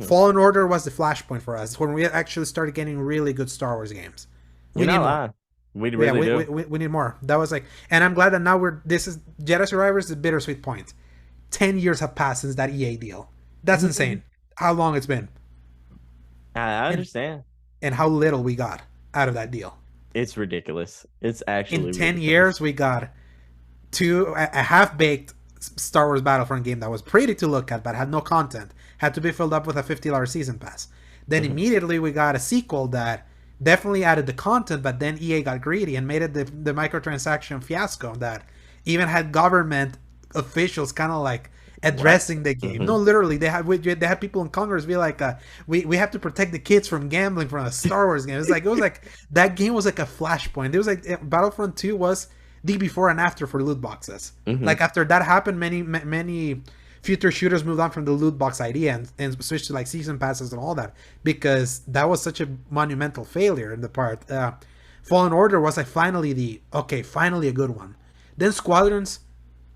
Fallen Order was the flashpoint for us when we actually started getting really good Star Wars games. We need more. We really do. We need more. That was like, and I'm glad that now Jedi Survivor is the bittersweet point. 10 years have passed since that EA deal. That's insane. How long it's been. I understand. And how little we got out of that deal. It's ridiculous. It's actually in 10 years we got a half-baked Star Wars Battlefront game that was pretty to look at but had no content. Had to be filled up with a $50 season pass. Then immediately we got a sequel that definitely added the content, but then EA got greedy and made it the microtransaction fiasco that even had government officials kind of like addressing the game. No, literally, they had people in Congress be like, we have to protect the kids from gambling from a Star Wars game. It was like that game was like a flashpoint. It was like Battlefront 2 was the before and after for loot boxes. Like after that happened, many future shooters moved on from the loot box idea and switched to like season passes and all that because that was such a monumental failure in the part. Fallen Order was like finally a good one. Then Squadrons,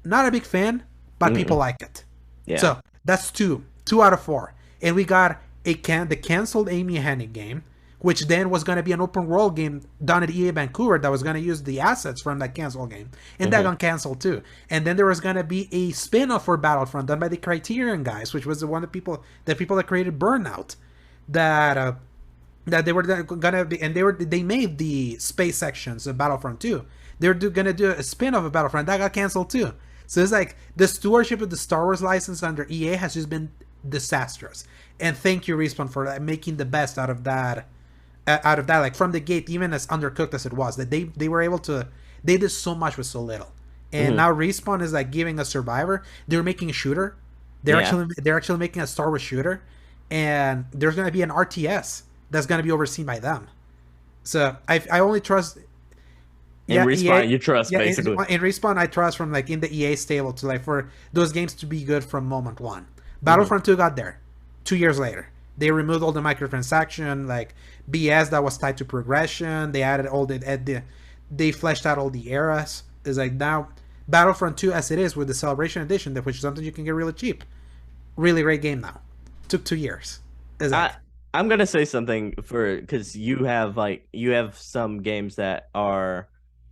not a big fan, but people like it. Yeah. So that's two out of 4, and we got the canceled Amy Hennig game, which then was going to be an open world game done at EA Vancouver that was going to use the assets from that canceled game, and that got canceled too. And then there was going to be a spin-off for Battlefront done by the Criterion guys, which was the one that people that created Burnout, that they were gonna be, and they made the space sections of Battlefront 2. They were gonna do a spin-off of Battlefront that got canceled too. So it's like the stewardship of the Star Wars license under EA has just been disastrous. And thank you, Respawn, for making the best out of that. Like from the gate, even as undercooked as it was, that they were able to, they did so much with so little. And now Respawn is like giving a Survivor. They're making a shooter. They're actually making a Star Wars shooter, and there's going to be an RTS that's going to be overseen by them. So I only trust. In Respawn, you trust basically. In Respawn, I trust from like in the EA stable to like for those games to be good from moment one. Battlefront 2 got there 2 years later. They removed all the microtransaction like BS that was tied to progression. They added all they fleshed out all the eras. It's like now Battlefront 2 as it is with the Celebration Edition, which is something you can get really cheap. Really great game now. Took 2 years. I'm gonna say something because you have some games that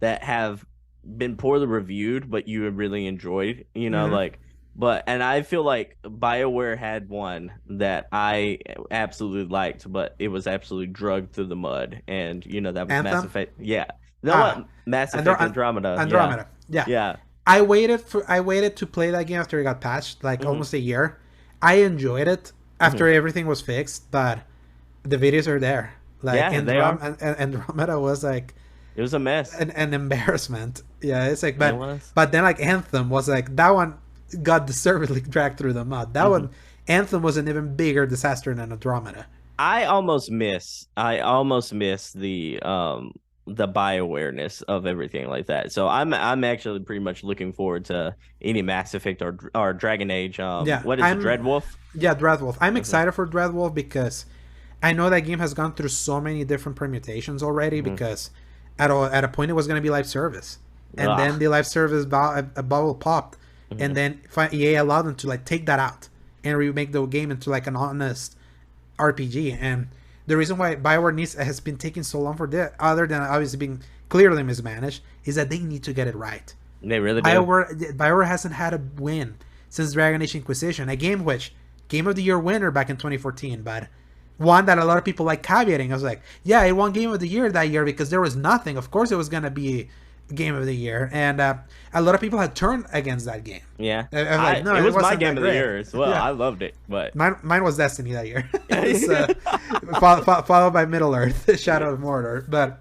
have been poorly reviewed, but you have really enjoyed, and I feel like BioWare had one that I absolutely liked, but it was absolutely drugged through the mud, and that was Mass Effect. Yeah, Mass Effect Andromeda. Yeah. I waited to play that game after it got patched, like almost a year. I enjoyed it after everything was fixed, but the videos are there. Like Andromeda was like, it was a mess, an embarrassment. Yeah, it's like, but then like Anthem was like, that one got deservedly dragged through the mud. That one, Anthem, was an even bigger disaster than Andromeda. I almost miss the BioWareness of everything like that. So I'm actually pretty much looking forward to any Mass Effect or Dragon Age. What is it, Dreadwolf? Yeah, Dreadwolf. I'm excited for Dreadwolf because I know that game has gone through so many different permutations already. Because at a point it was going to be live service, and then the live service bubble popped, and then EA allowed them to like take that out and remake the game into like an honest RPG. And the reason why BioWare has been taking so long for that, other than obviously being clearly mismanaged, is that they need to get it right. They really do. BioWare hasn't had a win since Dragon Age Inquisition, a game which Game of the Year winner back in 2014, but one that a lot of people like caveating. I was like, yeah, it won Game of the Year that year because there was nothing. Of course, it was gonna be Game of the Year, and a lot of people had turned against that game. Yeah, like, no, it was my wasn't game that of the great. year as well. Yeah. I loved it, but Mine was Destiny that year. So, followed by Middle Earth, Shadow of Mordor. But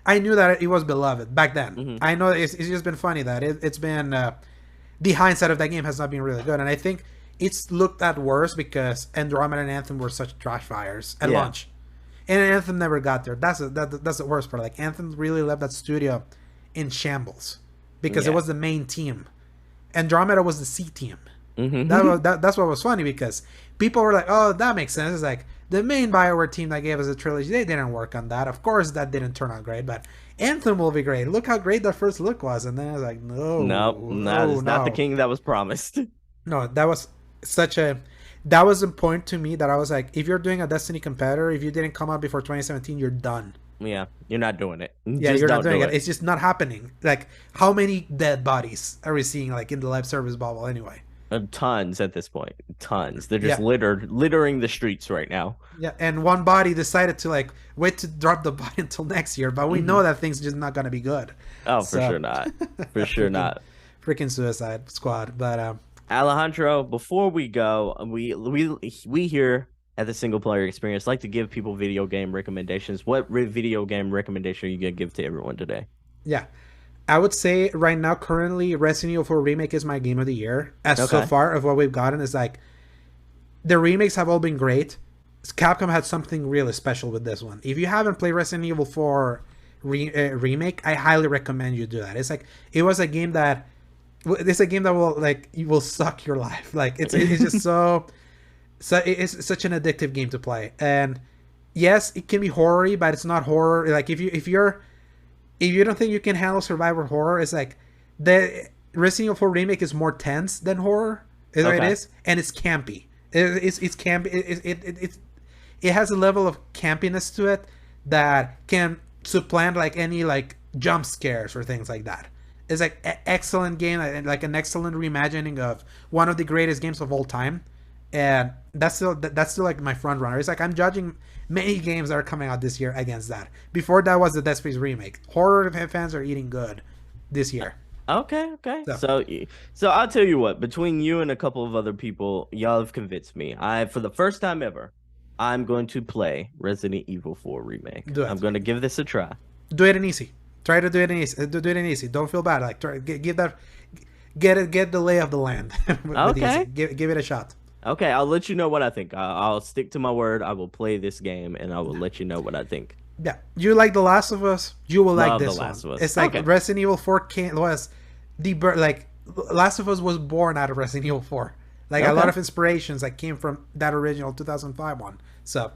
I knew that it was beloved back then. Mhm. I know it's just been funny that it's been the hindsight of that game has not been really good, and I think it's looked at worse because Andromeda and Anthem were such trash fires at Yeah. launch, and Anthem never got there. That's the worst part. Like Anthem really left that studio in shambles because it Yeah. was the main team. Andromeda was the C team. Mhm. That's what was funny because people were like, "Oh, that makes sense." It's like the main BioWare team that gave us a trilogy, they didn't work on that. Of course, that didn't turn out great, but Anthem will be great. Look how great that first look was, and then I was like, "No, No, it's not the king that was promised. No, that was such a that was a point to me that I was like, if you're doing a Destiny competitor, if you didn't come out before 2017, you're done. Yeah, you're not doing it. Yeah, Just you're not don't doing do it. It's just not happening. Like, how many dead bodies are we seeing like in the live service bubble anyway? Tons at this point. Tons. They're just Yeah. littering the streets right now. Yeah, and one body decided to like wait to drop the body until next year, but we know that thing's just not gonna be good. Oh, for sure not. For sure not. Freaking Suicide Squad. But Alejandro, before we go, we here at the single player experience like to give people video game recommendations. What video game recommendation are you gonna give to everyone today? yeah, I would say right now, currently, Resident Evil 4 Remake is my game of the year. As so Okay. far of what we've gotten is like the remakes have all been great. Capcom had something really special with this one. If you haven't played Resident Evil 4 remake, I highly recommend you do that. It's like it was a game that it's a game that will like you will suck your life. Like it's just so it's such an addictive game to play. And yes, it can be horror-y, but it's not horror. Like if you don't think you can handle survivor horror, it's like the Resident Evil 4 remake is more tense than horror. Is what it Okay. is, and it's campy. It's campy. It has a level of campiness to it that can supplant like any like jump scares or things like that. It's like an excellent game and like an excellent reimagining of one of the greatest games of all time, and that's still like my front runner. It's like I'm judging many games that are coming out this year against that. Before that was the Dead Space remake. Horror fans are eating good this year. Okay, okay. So- So I'll tell you what, between you and a couple of other people, y'all have convinced me. For the first time ever, I'm going to play Resident Evil 4 remake. Do it. I'm going to give this a try. Do it in easy. Try to do it in easy. Do it in easy. Don't feel bad. Like try give that get the lay of the land. with Okay. easy. Give it a shot. Okay, I'll let you know what I think. I'll stick to my word. I will play this game and I will let you know what I think. Yeah, you like The Last of Us, you will like Love this The Last one. of Us. It's like Okay. Resident Evil 4 was like Last of Us was born out of Resident Evil 4. Like a Okay. lot of inspirations that came from that original 2005 one. So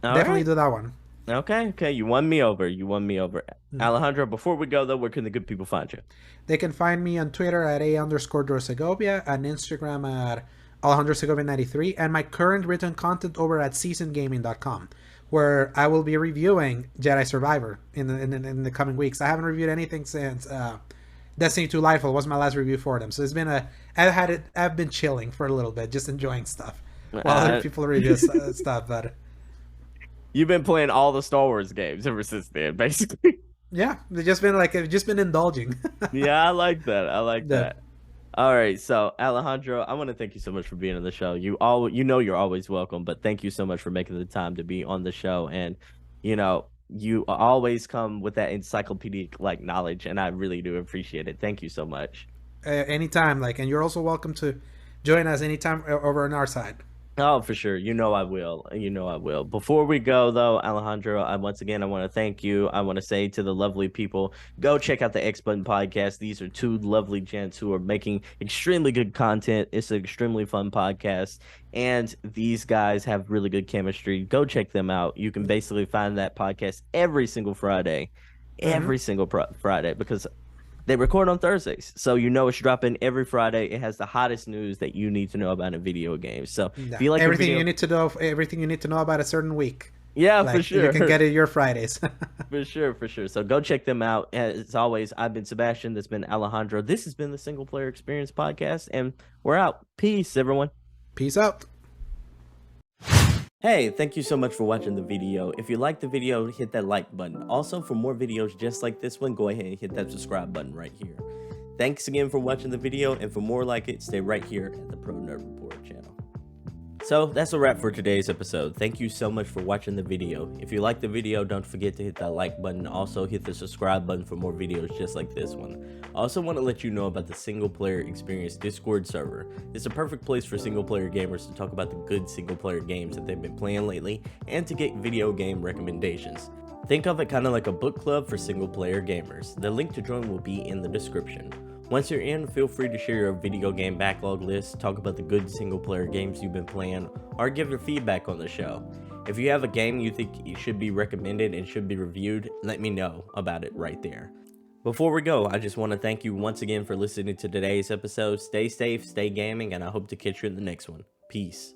All definitely right. do that one. Okay, okay. You won me over. You won me over. Mm-hmm. Alejandro, before we go though, where can the good people find you? They can find me on Twitter at @A_Segovia, and Instagram at Alejandro Segovia 93, and my current written content over at seasongaming.com, where I will be reviewing Jedi Survivor in the coming weeks. I haven't reviewed anything since Destiny 2 Lightfall was my last review for them. So it's been I've been chilling for a little bit, just enjoying stuff while other people review stuff. But You've been playing all the Star Wars games ever since then, basically. yeah, I've just been indulging. Yeah, I like that. I like Yeah. that. All right, so Alejandro, I want to thank you so much for being on the show. You know you're always welcome, but thank you so much for making the time to be on the show. And you always come with that encyclopedic like knowledge, and I really do appreciate it. Thank you so much. Anytime, and you're also welcome to join us anytime over on our side. Oh, for sure. You know I will. You know I will. Before we go, though, Alejandro, once again, I want to thank you. I want to say to the lovely people, go check out the X Button podcast. These are two lovely gents who are making extremely good content. It's an extremely fun podcast, and these guys have really good chemistry. Go check them out. You can basically find that podcast every single Friday, Friday, because they record on Thursdays, so it's dropping every Friday. It has the hottest news that you need to know about in video games. So if you like everything you need to know about a certain week. Yeah, for Like you can sure. get it your Fridays. For sure, for sure. So go check them out. As always, I've been Sebastion. That's been Alejandro. This has been the Single Player Experience Podcast, and we're out. Peace, everyone. Peace out. Hey, thank you so much for watching the video. If you liked the video, hit that like button. Also, for more videos just like this one, go ahead and hit that subscribe button right here. Thanks again for watching the video, and for more like it, stay right here at the Pro Nerd Report channel. So that's a wrap for today's episode. Thank you so much for watching the video. If you liked the video, don't forget to hit that like button. Also hit the subscribe button for more videos just like this one. I also want to let you know about the Single Player Experience Discord server. It's a perfect place for single player gamers to talk about the good single player games that they've been playing lately and to get video game recommendations. Think of it kind of like a book club for single player gamers. The link to join will be in the description. Once you're in, feel free to share your video game backlog list, talk about the good single player games you've been playing, or give your feedback on the show. If you have a game you think it should be recommended and should be reviewed, let me know about it right there. Before we go, I just want to thank you once again for listening to today's episode. Stay safe, stay gaming, and I hope to catch you in the next one. Peace.